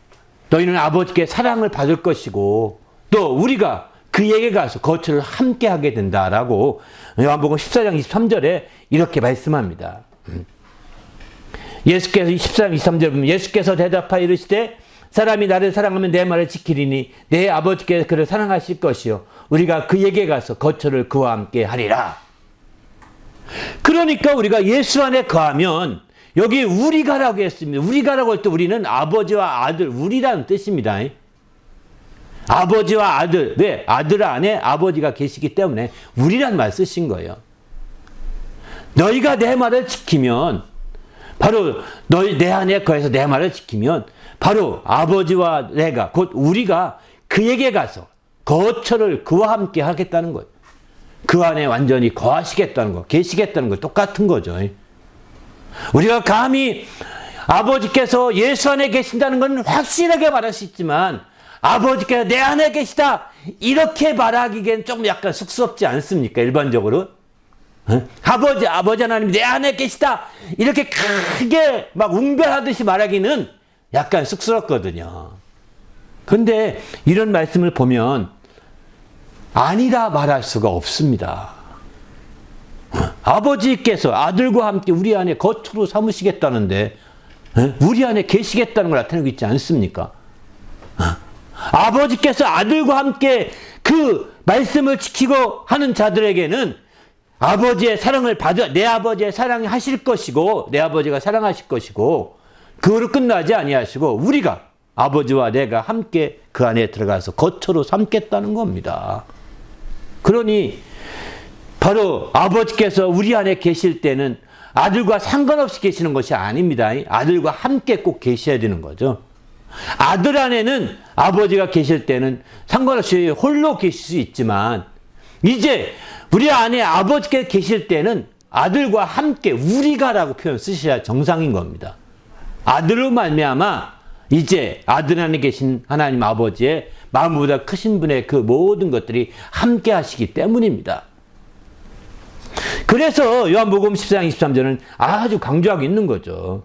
너희는 아버지께 사랑을 받을 것이고 또 우리가 그에게 가서 거처를 함께 하게 된다라고 요한복음 14장 23절에 이렇게 말씀합니다. 예수께서 14장 23절에 보면 예수께서 대답하여 이르시되 사람이 나를 사랑하면 내 말을 지키리니 내 아버지께서 그를 사랑하실 것이요 우리가 그에게 가서 거처를 그와 함께 하리라. 그러니까 우리가 예수 안에 거하면 여기 우리가라고 했습니다. 우리가라고 할 때 우리는 아버지와 아들 우리라는 뜻입니다. 아버지와 아들, 왜? 아들 안에 아버지가 계시기 때문에 우리란 말 쓰신 거예요. 너희가 내 말을 지키면 바로 내 안에 거해서 내 말을 지키면 바로 아버지와 내가 곧 우리가 그에게 가서 거처를 그와 함께 하겠다는 거예요. 그 안에 완전히 거하시겠다는 거, 계시겠다는 거 똑같은 거죠. 우리가 감히 아버지께서 예수 안에 계신다는 건 확실하게 말할 수 있지만 아버지께서 내 안에 계시다 이렇게 말하기엔 좀 약간 쑥스럽지 않습니까? 일반적으로 아버지 하나님 내 안에 계시다 이렇게 크게 막 웅변하듯이 말하기는 약간 쑥스럽거든요. 그런데 이런 말씀을 보면 아니라 말할 수가 없습니다. 아버지께서 아들과 함께 우리 안에 거처로 삼으시겠다는데 우리 안에 계시겠다는 걸 나타내고 있지 않습니까? 아버지께서 아들과 함께 그 말씀을 지키고 하는 자들에게는 아버지의 사랑을 내 아버지의 사랑이 하실 것이고 내 아버지가 사랑하실 것이고 그거로 끝나지 아니하시고 우리가 아버지와 내가 함께 그 안에 들어가서 거처로 삼겠다는 겁니다. 그러니 바로 아버지께서 우리 안에 계실 때는 아들과 상관없이 계시는 것이 아닙니다. 아들과 함께 꼭 계셔야 되는 거죠. 아들 안에는 아버지가 계실 때는 상관없이 홀로 계실 수 있지만 이제 우리 안에 아버지께 계실 때는 아들과 함께 우리가라고 표현 쓰셔야 정상인 겁니다. 아들로 말미암아 이제 아들 안에 계신 하나님 아버지의 마음보다 크신 분의 그 모든 것들이 함께 하시기 때문입니다. 그래서 요한복음 14장 23절은 아주 강조하고 있는 거죠.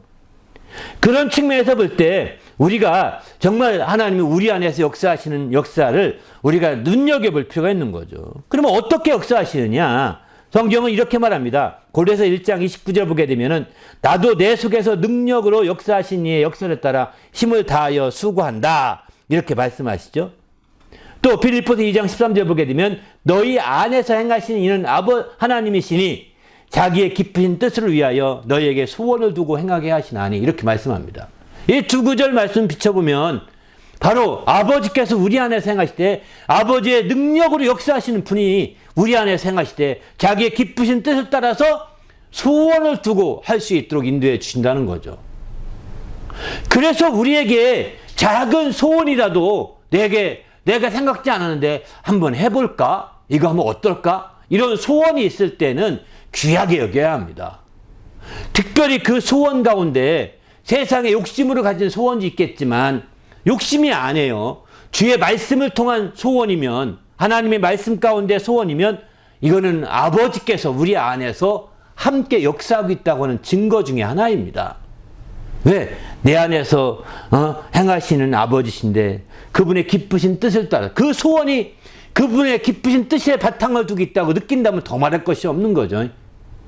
그런 측면에서 볼 때 우리가 정말 하나님이 우리 안에서 역사하시는 역사를 우리가 눈여겨볼 필요가 있는 거죠. 그러면 어떻게 역사하시느냐? 성경은 이렇게 말합니다. 고린도서 1장 29절 보게 되면은 나도 내 속에서 능력으로 역사하신 이의 역사를 따라 힘을 다하여 수고한다. 이렇게 말씀하시죠. 또 빌립보서 2장 13절 보게 되면 너희 안에서 행하시는 이는 하나님이시니 자기의 깊으신 뜻을 위하여 너희에게 소원을 두고 행하게 하시나니 이렇게 말씀합니다. 이 두 구절 말씀 비춰보면 바로 아버지께서 우리 안에서 행하실 때 아버지의 능력으로 역사하시는 분이 우리 안에서 행하실 때 자기의 깊으신 뜻을 따라서 소원을 두고 할 수 있도록 인도해 주신다는 거죠. 그래서 우리에게 작은 소원이라도 내가 생각지 않았는데 한번 해볼까? 이거 하면 어떨까? 이런 소원이 있을 때는 귀하게 여겨야 합니다. 특별히 그 소원 가운데 세상에 욕심으로 가진 소원이 있겠지만 욕심이 아니에요. 주의 말씀을 통한 소원이면 하나님의 말씀 가운데 소원이면 이거는 아버지께서 우리 안에서 함께 역사하고 있다고 하는 증거 중에 하나입니다. 왜? 내 안에서 행하시는 아버지신데 그분의 기쁘신 뜻을 따라 그 소원이 그분의 기쁘신 뜻에 바탕을 두고 있다고 느낀다면 더 말할 것이 없는 거죠.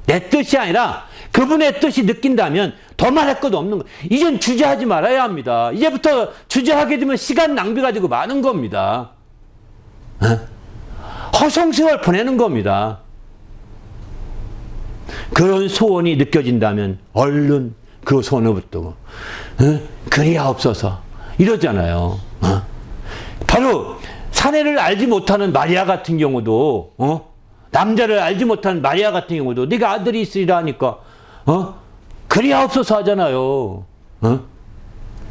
내 뜻이 아니라 그분의 뜻이 느낀다면 더 말할 것도 없는 거예요. 이젠 주저하지 말아야 합니다. 이제부터 주저하게 되면 시간 낭비가 되고 많은 겁니다. 허송세월 보내는 겁니다. 그런 소원이 느껴진다면 얼른 그 소원을 붙들고 그리하옵소서 이러잖아요. 바로 사내를 알지 못하는 마리아 같은 경우도 남자를 알지 못하는 마리아 같은 경우도 네가 아들이 있으리라 하니까 그리하옵소서 하잖아요.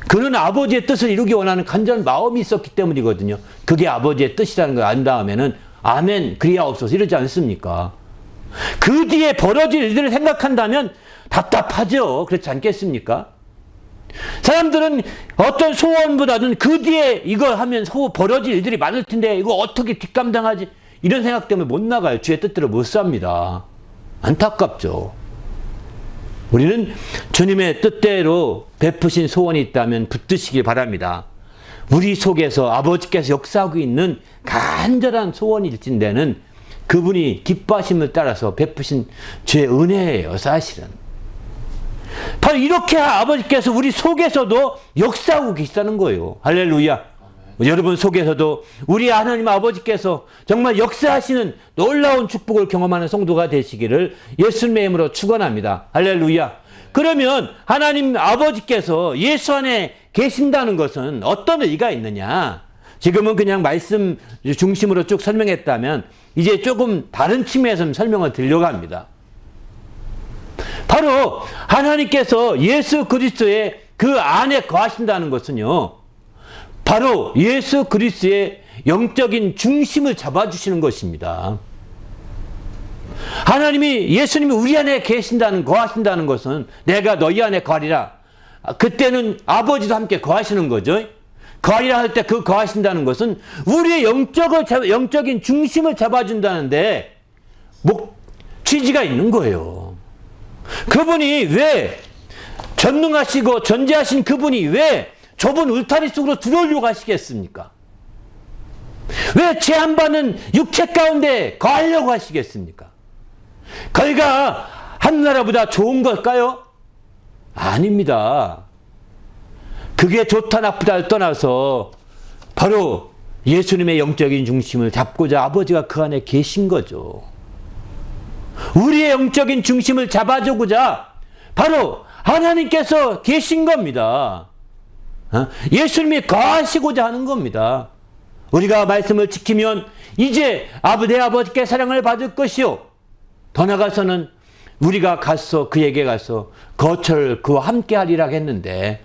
그는 아버지의 뜻을 이루기 원하는 간절한 마음이 있었기 때문이거든요. 그게 아버지의 뜻이라는 걸 안 다음에는 아멘 그리하옵소서 이러지 않습니까? 그 뒤에 벌어질 일들을 생각한다면 답답하죠. 그렇지 않겠습니까? 사람들은 어떤 소원보다는 그 뒤에 이거 하면 벌어질 일들이 많을 텐데 이거 어떻게 뒷감당하지? 이런 생각 때문에 못 나가요. 주의 뜻대로 못 삽니다. 안타깝죠. 우리는 주님의 뜻대로 베푸신 소원이 있다면 붙드시길 바랍니다. 우리 속에서 아버지께서 역사하고 있는 간절한 소원일진데는 그분이 기뻐하심을 따라서 베푸신 주의 은혜예요. 사실은. 바로 이렇게 아버지께서 우리 속에서도 역사하고 계시다는 거예요. 할렐루야. 여러분 속에서도 우리 하나님 아버지께서 정말 역사하시는 놀라운 축복을 경험하는 성도가 되시기를 예수님의 이름으로 축원합니다. 할렐루야. 그러면 하나님 아버지께서 예수 안에 계신다는 것은 어떤 의미가 있느냐? 지금은 그냥 말씀 중심으로 쭉 설명했다면 이제 조금 다른 측면에서 설명을 드리려고 합니다. 바로 하나님께서 예수 그리스도의 그 안에 거하신다는 것은요. 바로 예수 그리스도의 영적인 중심을 잡아주시는 것입니다. 하나님이 예수님이 우리 안에 거하신다는 것은 내가 너희 안에 거하리라. 그때는 아버지도 함께 거하시는 거죠. 거하리라 할 때 그 거하신다는 것은 우리의 영적인 중심을 잡아준다는데 취지가 있는 거예요. 그분이 왜 전능하시고 전지하신 그분이 왜 좁은 울타리 속으로 들어오려고 하시겠습니까? 왜 제한받는 육체 가운데 거하려고 하시겠습니까? 거기가 하늘나라보다 좋은 걸까요? 아닙니다. 그게 좋다 나쁘다를 떠나서 바로 예수님의 영적인 중심을 잡고자 아버지가 그 안에 계신 거죠. 우리의 영적인 중심을 잡아주고자 바로 하나님께서 계신 겁니다. 예수님이 거하시고자 하는 겁니다. 우리가 말씀을 지키면 이제 내 아버지께 사랑을 받을 것이요. 더 나아가서는 우리가 그에게 가서 거처를 그와 함께 하리라 했는데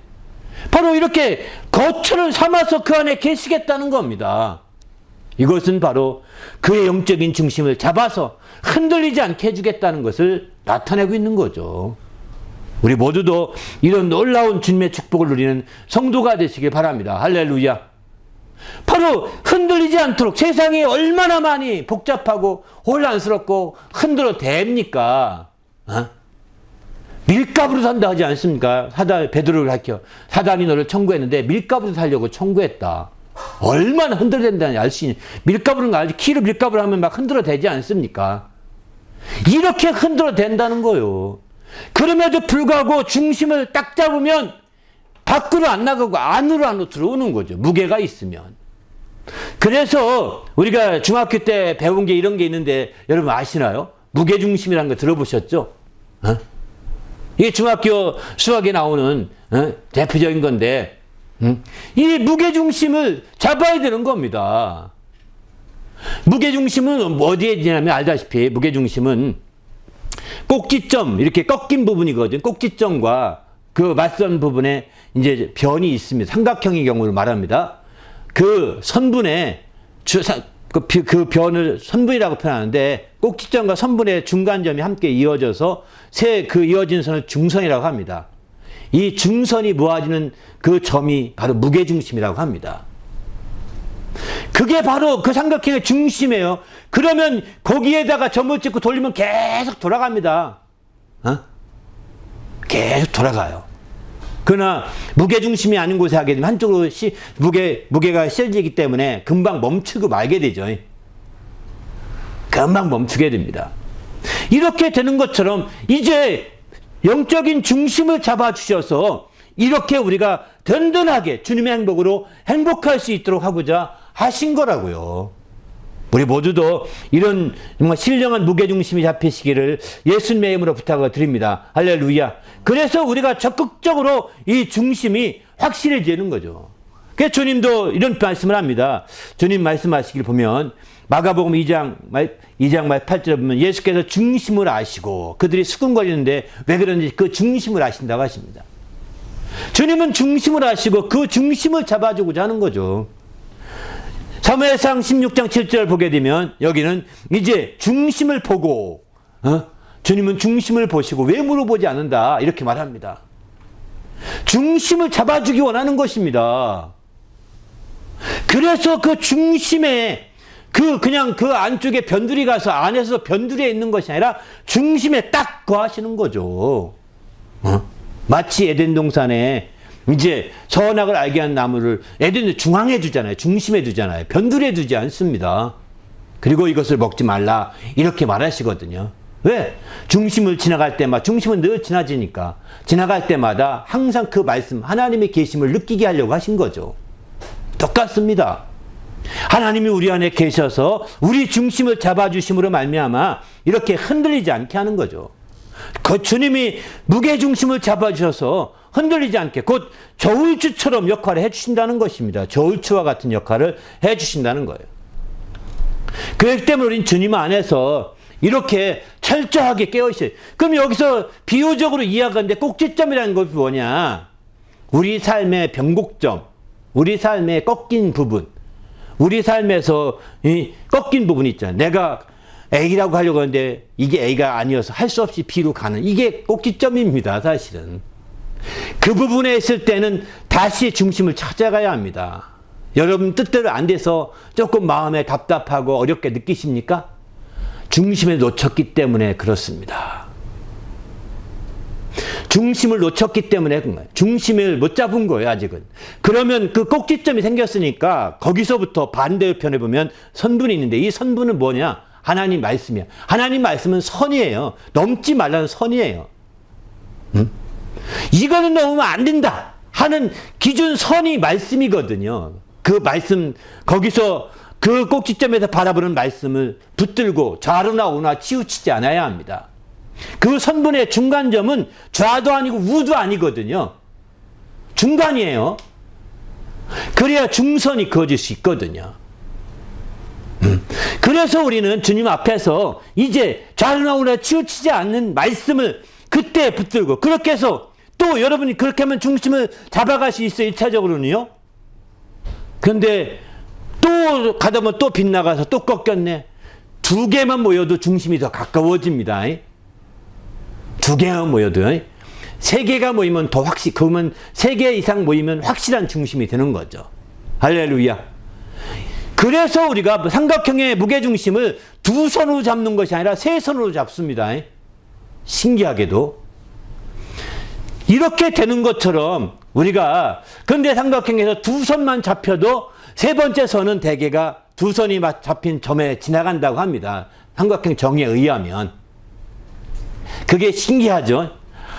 바로 이렇게 거처를 삼아서 그 안에 계시겠다는 겁니다. 이것은 바로 그의 영적인 중심을 잡아서 흔들리지 않게 해주겠다는 것을 나타내고 있는 거죠. 우리 모두도 이런 놀라운 주님의 축복을 누리는 성도가 되시길 바랍니다. 할렐루야. 바로 흔들리지 않도록 세상이 얼마나 많이 복잡하고 혼란스럽고 흔들어 댑니까? 밀가부로 산다 하지 않습니까? 베드로를 가르쳐 사단이 너를 청구했는데 밀가부로 살려고 청구했다. 얼마나 흔들된다는 알 수 있는 밀가부는 알지. 키로 밀가부를 하면 막 흔들어 대지 않습니까? 이렇게 흔들어 된다는 거요. 그럼에도 불구하고 중심을 딱 잡으면 밖으로 안 나가고 안으로 들어오는 거죠. 무게가 있으면. 그래서 우리가 중학교 때 배운 게 이런 게 있는데 여러분 아시나요? 무게중심이라는 거 들어보셨죠? 이게 중학교 수학에 나오는 대표적인 건데 이 무게중심을 잡아야 되는 겁니다. 무게중심은 어디에 있냐면 알다시피 무게중심은 꼭지점 이렇게 꺾인 부분이거든요. 꼭지점과 그 맞선 부분에 이제 변이 있습니다. 삼각형의 경우를 말합니다. 그 선분에 그 변을 선분이라고 표현하는데 꼭지점과 선분의 중간점이 함께 이어져서 그 이어진 선을 중선이라고 합니다. 이 중선이 모아지는 그 점이 바로 무게중심이라고 합니다. 그게 바로 그 삼각형의 중심이에요. 그러면 거기에다가 점을 찍고 돌리면 계속 돌아갑니다. 계속 돌아가요. 그러나 무게중심이 아닌 곳에 하게 되면 한쪽으로 무게가 실리기 때문에 금방 멈추고 말게 되죠. 금방 멈추게 됩니다. 이렇게 되는 것처럼 이제 영적인 중심을 잡아주셔서 이렇게 우리가 든든하게 주님의 행복으로 행복할 수 있도록 하고자 하신 거라고요. 우리 모두도 이런 정말 신령한 무게중심이 잡히시기를 예수님의 이름으로 부탁을 드립니다. 할렐루야. 그래서 우리가 적극적으로 이 중심이 확실해지는 거죠. 그래서 주님도 이런 말씀을 합니다. 주님 말씀하시길 보면 마가복음 2장 말 8절에 보면 예수께서 중심을 아시고 그들이 수군거리는데 왜 그런지 그 중심을 아신다고 하십니다. 주님은 중심을 아시고 그 중심을 잡아주고자 하는 거죠. 사무엘상 16장 7절 보게 되면 여기는 이제 중심을 보고 주님은 중심을 보시고 외모로 보지 않는다 이렇게 말합니다. 중심을 잡아주기 원하는 것입니다. 그래서 그 중심에 그냥 그 안쪽에 변두리 가서 안에서 변두리에 있는 것이 아니라 중심에 딱 거하시는 거죠. 마치 에덴 동산에 이제 선악을 알게 한 나무를 에덴 중앙에 두잖아요. 중심에 두잖아요. 변두리에 두지 않습니다. 그리고 이것을 먹지 말라 이렇게 말하시거든요. 왜? 중심을 지나갈 때마다 중심은 늘 지나지니까 지나갈 때마다 항상 그 말씀 하나님의 계심을 느끼게 하려고 하신 거죠. 똑같습니다. 하나님이 우리 안에 계셔서 우리 중심을 잡아주심으로 말미암아 이렇게 흔들리지 않게 하는 거죠. 그 주님이 무게중심을 잡아주셔서 흔들리지 않게 곧 저울추처럼 역할을 해주신다는 것입니다. 저울추와 같은 역할을 해주신다는 거예요. 그렇기 때문에 우리는 주님 안에서 이렇게 철저하게 깨어있어요. 그럼 여기서 비유적으로 이야기하는데 꼭지점이라는 것이 뭐냐? 우리 삶의 변곡점, 우리 삶의 꺾인 부분, 우리 삶에서 이 꺾인 부분이 있잖아요. A라고 하려고 하는데 이게 A가 아니어서 할 수 없이 B로 가는 이게 꼭지점입니다. 사실은. 그 부분에 있을 때는 다시 중심을 찾아가야 합니다. 여러분 뜻대로 안 돼서 조금 마음에 답답하고 어렵게 느끼십니까? 중심을 놓쳤기 때문에 그렇습니다. 중심을 놓쳤기 때문에 그런 거예요. 중심을 못 잡은 거예요, 아직은. 그러면 그 꼭지점이 생겼으니까 거기서부터 반대편에 보면 선분이 있는데 이 선분은 뭐냐? 하나님 말씀이야. 하나님 말씀은 선이에요. 넘지 말라는 선이에요. 이거는 넘으면 안 된다 하는 기준 선이 말씀이거든요. 그 말씀, 거기서 그 꼭지점에서 바라보는 말씀을 붙들고 좌로나 우나 치우치지 않아야 합니다. 그 선분의 중간점은 좌도 아니고 우도 아니거든요. 중간이에요. 그래야 중선이 그어질 수 있거든요. 그래서 우리는 주님 앞에서 이제 좌로나 우나 치우치지 않는 말씀을 그때 붙들고 그렇게 해서 또 여러분이 그렇게 하면 중심을 잡아갈 수 있어요. 1차적으로는요. 그런데 또 가다 보면 또 빗나가서 또 꺾였네. 두 개만 모여도 중심이 더 가까워집니다. 두 개만 모여도. 세 개가 모이면 더 그러면 세 개 이상 모이면 확실한 중심이 되는 거죠. 할렐루야. 그래서 우리가 삼각형의 무게중심을 두 손으로 잡는 것이 아니라 세 손으로 잡습니다. 신기하게도. 이렇게 되는 것처럼 우리가 근데 삼각형에서 두 손만 잡혀도 세 번째 선은 대개가 두 손이 잡힌 점에 지나간다고 합니다. 삼각형 정의에 의하면. 그게 신기하죠.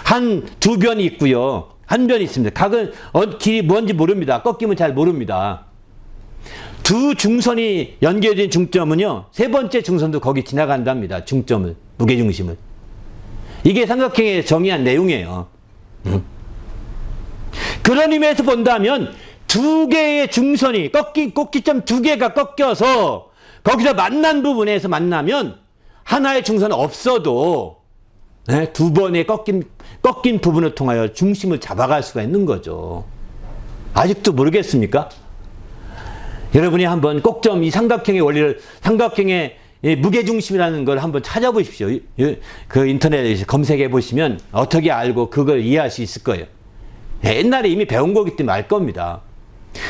한 두 변이 있고요. 한 변이 있습니다. 각은 길이 뭔지 모릅니다. 꺾이면 잘 모릅니다. 두 중선이 연결된 중점은요. 세 번째 중선도 거기 지나간답니다. 중점을. 무게중심을. 이게 삼각형에 정의한 내용이에요. 그런 의미에서 본다면 두 개의 중선이 꼭지점 두 개가 꺾여서 거기서 만난 부분에서 만나면 하나의 중선은 없어도 두 번의 꺾인 부분을 통하여 중심을 잡아갈 수가 있는 거죠. 아직도 모르겠습니까? 여러분이 한번 꼭점 이 삼각형의 원리를 삼각형의 무게중심이라는 걸 한번 찾아보십시오. 그 인터넷에서 검색해 보시면 어떻게 알고 그걸 이해할 수 있을 거예요. 옛날에 이미 배운 거기 때문에 알 겁니다.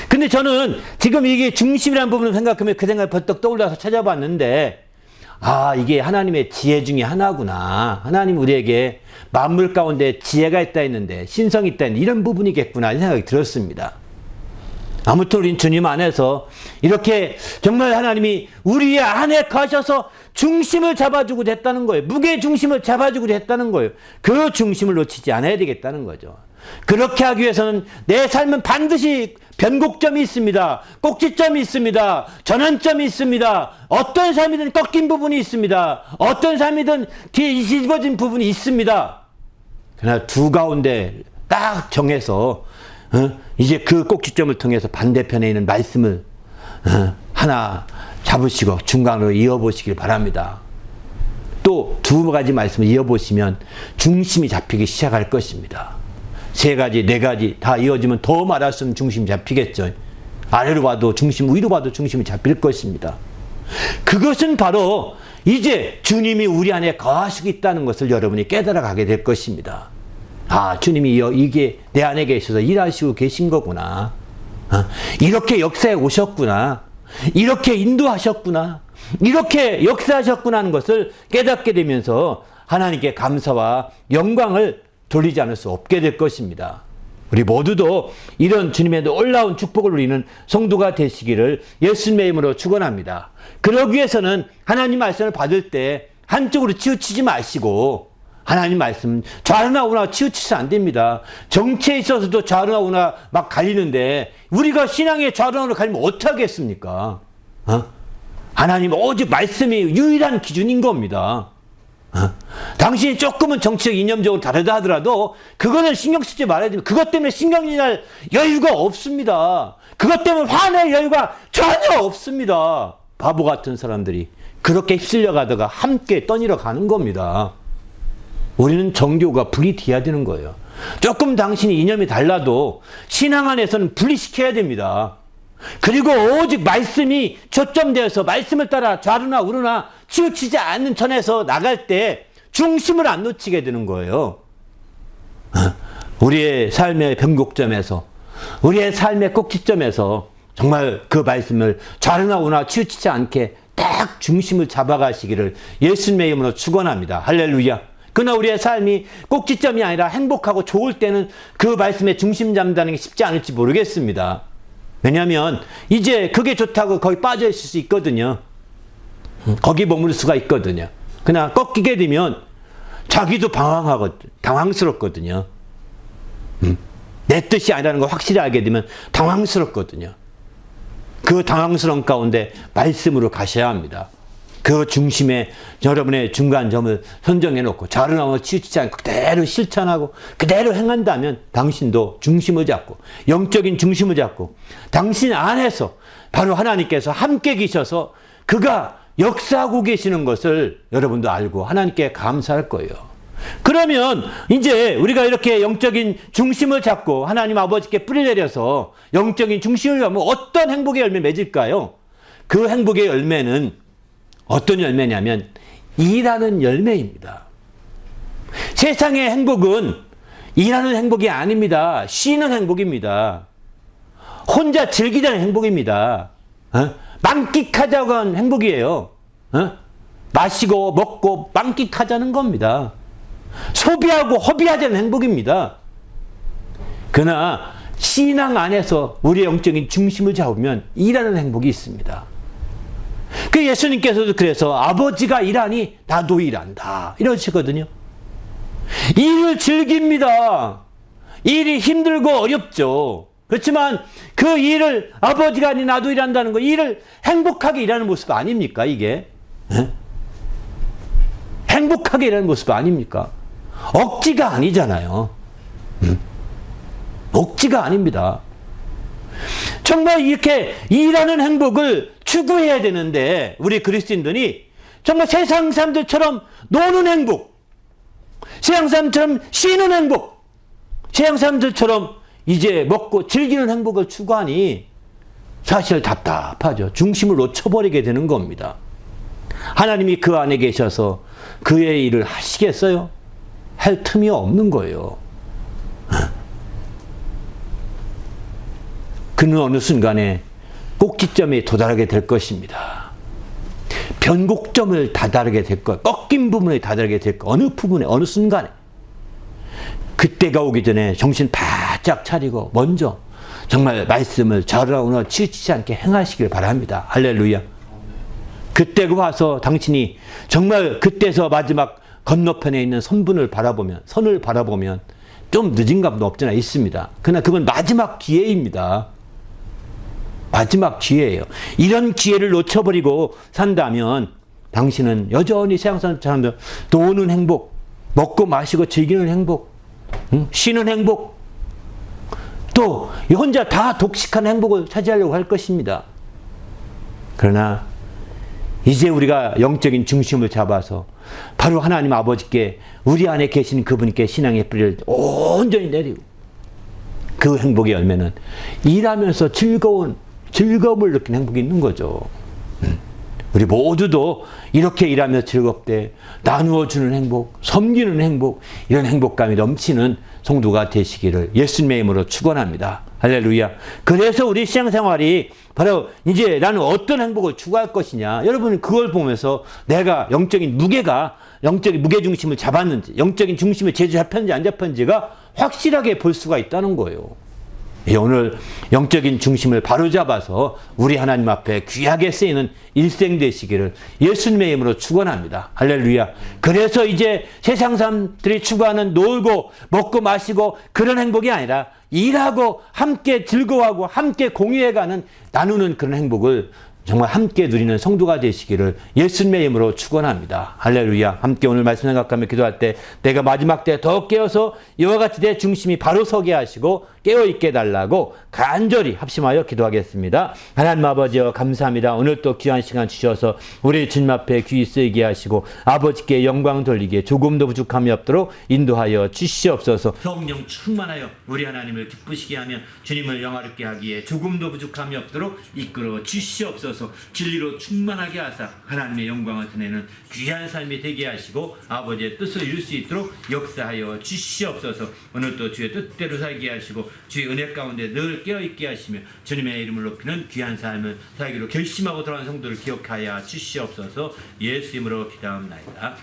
근데 저는 지금 이게 중심이라는 부분을 생각하면 그 생각이 벌떡 떠올라서 찾아봤는데 아, 이게 하나님의 지혜 중에 하나구나. 하나님 우리에게 만물 가운데 지혜가 있다 했는데 신성이 있다 했는데 이런 부분이겠구나 이 생각이 들었습니다. 아무튼 우린 주님 안에서 이렇게 정말 하나님이 우리 안에 가셔서 중심을 잡아주고 됐다는 거예요. 무게 중심을 잡아주고 됐다는 거예요. 그 중심을 놓치지 않아야 되겠다는 거죠. 그렇게 하기 위해서는 내 삶은 반드시 변곡점이 있습니다. 꼭지점이 있습니다. 전환점이 있습니다. 어떤 삶이든 꺾인 부분이 있습니다. 어떤 삶이든 뒤집어진 부분이 있습니다. 그러나 두 가운데 딱 정해서 이제 그 꼭지점을 통해서 반대편에 있는 말씀을 하나 잡으시고 중간으로 이어보시길 바랍니다. 또 두 가지 말씀을 이어보시면 중심이 잡히기 시작할 것입니다. 세 가지, 네 가지 다 이어지면 더 말할수록 중심이 잡히겠죠. 아래로 봐도 중심, 위로 봐도 중심이 잡힐 것입니다. 그것은 바로 이제 주님이 우리 안에 거하시고 있다는 것을 여러분이 깨달아가게 될 것입니다. 아, 주님이 이게 내 안에 계셔서 일하시고 계신 거구나. 이렇게 역사에 오셨구나. 이렇게 인도하셨구나. 이렇게 역사하셨구나 하는 것을 깨닫게 되면서 하나님께 감사와 영광을 돌리지 않을 수 없게 될 것입니다. 우리 모두도 이런 주님의 놀라운 축복을 누리는 성도가 되시기를 예수님의 이름으로 축원합니다. 그러기 위해서는 하나님 말씀을 받을 때 한쪽으로 치우치지 마시고 하나님 말씀 좌로나 우나 치우치면 안 됩니다. 정치에 있어서도 좌로나 우나 막 갈리는데 우리가 신앙의 좌로나 우나 갈리면 어떡하겠습니까? 하나님 오직 말씀이 유일한 기준인 겁니다. 당신이 조금은 정치적 이념적으로 다르다 하더라도 그거는 신경 쓰지 말아야 됩니다. 그것 때문에 신경이 날 여유가 없습니다. 그것 때문에 화낼 여유가 전혀 없습니다. 바보 같은 사람들이 그렇게 휩쓸려 가다가 함께 떠밀어 가는 겁니다. 우리는 정교가 분리돼야 되는 거예요. 조금 당신이 이념이 달라도 신앙 안에서는 분리시켜야 됩니다. 그리고 오직 말씀이 초점되어서 말씀을 따라 좌르나 우르나 치우치지 않는 천에서 나갈 때 중심을 안 놓치게 되는 거예요. 우리의 삶의 변곡점에서, 우리의 삶의 꼭지점에서 정말 그 말씀을 좌르나 우르나 치우치지 않게 딱 중심을 잡아가시기를 예수님의 이름으로 축원합니다. 할렐루야. 그러나 우리의 삶이 꼭지점이 아니라 행복하고 좋을 때는 그 말씀에 중심 잡는다는 게 쉽지 않을지 모르겠습니다. 왜냐하면 이제 그게 좋다고 거기 빠져 있을 수 있거든요. 거기 머물 수가 있거든요. 그러나 꺾이게 되면 자기도 당황스럽거든요. 내 뜻이 아니라는 걸 확실히 알게 되면 당황스럽거든요. 그 당황스러운 가운데 말씀으로 가셔야 합니다. 그 중심에 여러분의 중간점을 선정해 놓고 좌르나우나 치우치지 않고 그대로 실천하고 그대로 행한다면 당신도 중심을 잡고 영적인 중심을 잡고 당신 안에서 바로 하나님께서 함께 계셔서 그가 역사하고 계시는 것을 여러분도 알고 하나님께 감사할 거예요. 그러면 이제 우리가 이렇게 영적인 중심을 잡고 하나님 아버지께 뿌리 내려서 영적인 중심을 잡으면 어떤 행복의 열매 맺을까요? 그 행복의 열매는 어떤 열매냐면 일하는 열매입니다. 세상의 행복은 일하는 행복이 아닙니다. 쉬는 행복입니다. 혼자 즐기자는 행복입니다. 만끽하자고 하는 행복이에요. 마시고 먹고 만끽하자는 겁니다. 소비하고 허비하자는 행복입니다. 그러나 신앙 안에서 우리의 영적인 중심을 잡으면 일하는 행복이 있습니다. 그 예수님께서도 그래서 아버지가 일하니 나도 일한다 이러시거든요. 일을 즐깁니다. 일이 힘들고 어렵죠. 그렇지만 그 일을 아버지가 아니 나도 일한다는 거, 일을 행복하게 일하는 모습 아닙니까 이게? 행복하게 일하는 모습 아닙니까? 억지가 아니잖아요. 억지가 아닙니다. 정말 이렇게 일하는 행복을 추구해야 되는데 우리 그리스도인들이 정말 세상 사람들처럼 노는 행복, 세상 사람처럼 쉬는 행복, 세상 사람들처럼 이제 먹고 즐기는 행복을 추구하니 사실 답답하죠. 중심을 놓쳐버리게 되는 겁니다. 하나님이 그 안에 계셔서 그의 일을 하시겠어요? 할 틈이 없는 거예요. 그는 어느 순간에 꼭지점에 도달하게 될 것입니다. 변곡점을 다다르게 될 거예요. 꺾인 부분에 다다르게 될 거예요. 어느 부분에, 어느 순간에. 그때가 오기 전에 정신 바짝 차리고 먼저 정말 말씀을 좌우나 치우치지 않게 행하시길 바랍니다. 할렐루야. 그때가 와서 당신이 정말 그때서 마지막 건너편에 있는 선을 바라보면 좀 늦은 감도 없잖아 있습니다. 그러나 그건 마지막 기회입니다. 마지막 기회예요. 이런 기회를 놓쳐버리고 산다면 당신은 여전히 세상 사람들 노는 행복, 먹고 마시고 즐기는 행복, 쉬는 행복, 또 혼자 다 독식한 행복을 차지하려고 할 것입니다. 그러나 이제 우리가 영적인 중심을 잡아서 바로 하나님 아버지께 우리 안에 계신 그분께 신앙의 뿌리를 온전히 내리고 그 행복의 열매는 일하면서 즐거움을 느끼는 행복이 있는 거죠. 우리 모두도 이렇게 일하면서 즐겁게 나누어주는 행복, 섬기는 행복, 이런 행복감이 넘치는 성도가 되시기를 예수님의 이름으로 축원합니다. 할렐루야. 그래서 우리 신앙생활이 바로 이제 나는 어떤 행복을 추구할 것이냐. 여러분은 그걸 보면서 내가 영적인 무게중심을 잡았는지, 영적인 중심을 제대로 잡혔는지 안 잡혔는지가 확실하게 볼 수가 있다는 거예요. 오늘 영적인 중심을 바로잡아서 우리 하나님 앞에 귀하게 쓰이는 일생 되시기를 예수님의 이름으로 축원합니다. 할렐루야. 그래서 이제 세상 사람들이 추구하는 놀고 먹고 마시고 그런 행복이 아니라 일하고 함께 즐거워하고 함께 공유해가는 나누는 그런 행복을 정말 함께 누리는 성도가 되시기를 예수님의 이름으로 축원합니다. 할렐루야. 함께 오늘 말씀 생각하며 기도할 때 내가 마지막 때 더 깨어서 이와 같이 내 중심이 바로 서게 하시고 깨어있게 해달라고 간절히 합심하여 기도하겠습니다. 하나님 아버지여 감사합니다. 오늘 또 귀한 시간 주셔서 우리 주님 앞에 귀 쓰이게 하시고 아버지께 영광 돌리게 조금도 부족함이 없도록 인도하여 주시옵소서. 성령 충만하여 우리 하나님을 기쁘시게 하며 주님을 영화롭게 하기에 조금도 부족함이 없도록 이끌어 주시옵소서. 진리로 충만하게 하사 하나님의 영광을 드러내는 귀한 삶이 되게 하시고 아버지의 뜻을 이룰 수 있도록 역사하여 주시옵소서. 오늘 또 주의 뜻대로 살게 하시고 주의 은혜 가운데 늘 깨어있게 하시며 주님의 이름을 높이는 귀한 삶을 살기로 결심하고 돌아온 성도를 기억하여 주시옵소서. 예수 이름으로 기도합니다.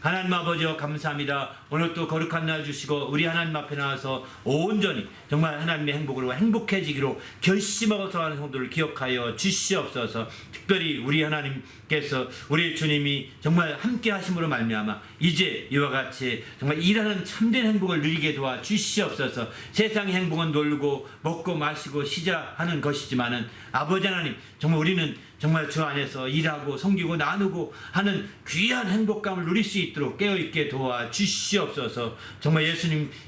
하나님 아버지여 감사합니다. 오늘 또 거룩한 날 주시고 우리 하나님 앞에 나와서 온전히 정말 하나님의 행복으로 행복해지기로 결심하고 돌아가는 성도를 기억하여 주시옵소서. 특별히 우리 하나님께서 우리 주님이 정말 함께 하심으로 말미암아 이제 이와 같이 정말 일하는 참된 행복을 누리게 도와 주시옵소서. 세상의 행복은 놀고 먹고 마시고 쉬자 하는 것이지만은 아버지 하나님 정말 우리는 정말 주 안에서 일하고 섬기고 나누고 하는 귀한 행복감을 누릴 수 있도록 깨어있게 도와 주시옵소서. 정말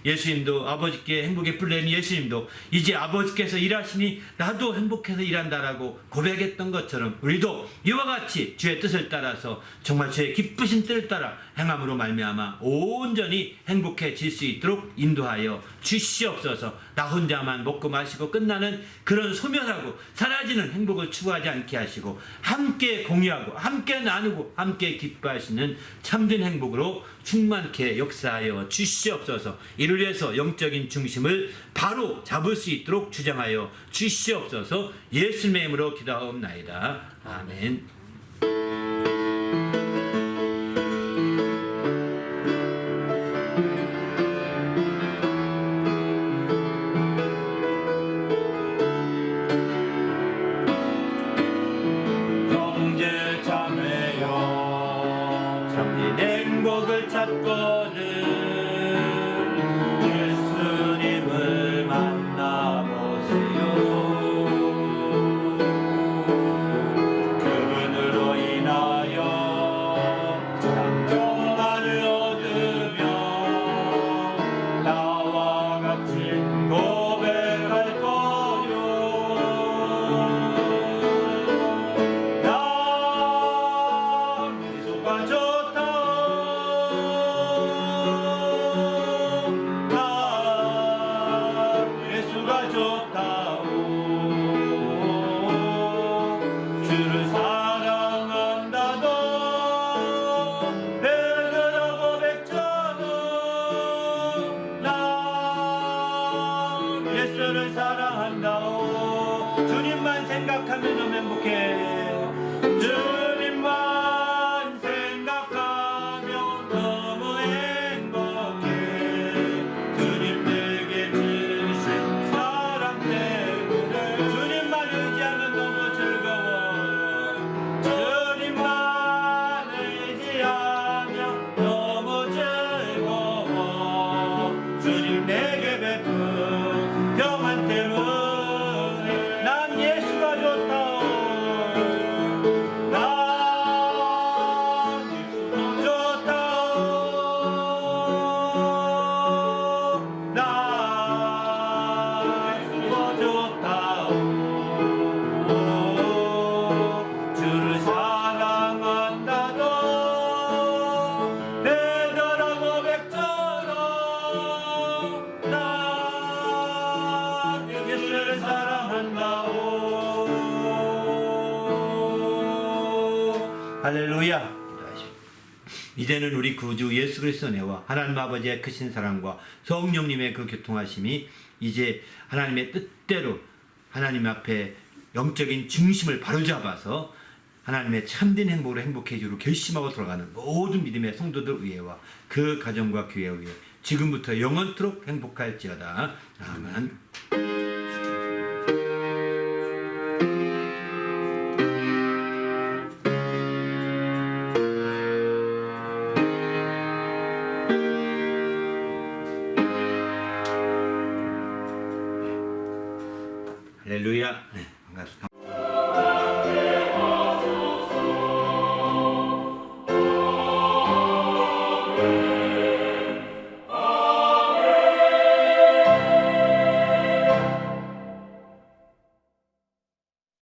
예수님도 아버지께 행복의 뿔 내는 예수님도 이제 아버지께서 일하시니 나도 행복해서 일한다라고 고백했던 것처럼 우리도 이와 같이 주의 뜻을 따라서 정말 주의 기쁘신 뜻을 따라 행함으로 말미암아 온전히 행복해질 수 있도록 인도하여 주시옵소서. 나 혼자만 먹고 마시고 끝나는 그런 소멸하고 사라지는 행복을 추구하지 않게 하시고 함께 공유하고 함께 나누고 함께 기뻐하시는 참된 행복으로 충만케 역사하여 주시옵소서. 이를 위해서 영적인 중심을 바로 잡을 수 있도록 주장하여 주시옵소서. 예수님의 이름으로 기도하옵나이다. 아멘. 행복을 찾거든 예수님을 만나보세요. 그분으로 인하여 장정만을 얻으며 나와 같이 고백할 거요. 나 예수가 좋다. 주를 사랑한다도 배들하고 백천은 나 예수를 사랑한다오. 주님만 생각하면 너무 행복해. 주님만 생각하면 너무 행복해. 주님 내게 주신 사랑 때문에 주님만 의지하면 너무 즐거워. 주님만 의지하면 너무 즐거워. 주님 내게 베푼 평안 때문에 난 예수가 좋다. 주를 사랑한다도 배달하고 백처럼 나 예수를 사랑한다오. 할렐루야. 이제는 우리 구주 예수 그리스도의 은혜와 하나님 아버지의 크신 사랑과 성령님의 그 교통하심이 이제 하나님의 뜻대로 하나님 앞에 영적인 중심을 바로잡아서 하나님의 참된 행복으로 행복해지기로 결심하고 돌아가는 모든 믿음의 성도들 위에와 그 가정과 교회 위에 지금부터 영원토록 행복할지어다. 아멘. 할렐루야. 네, 반갑습니다.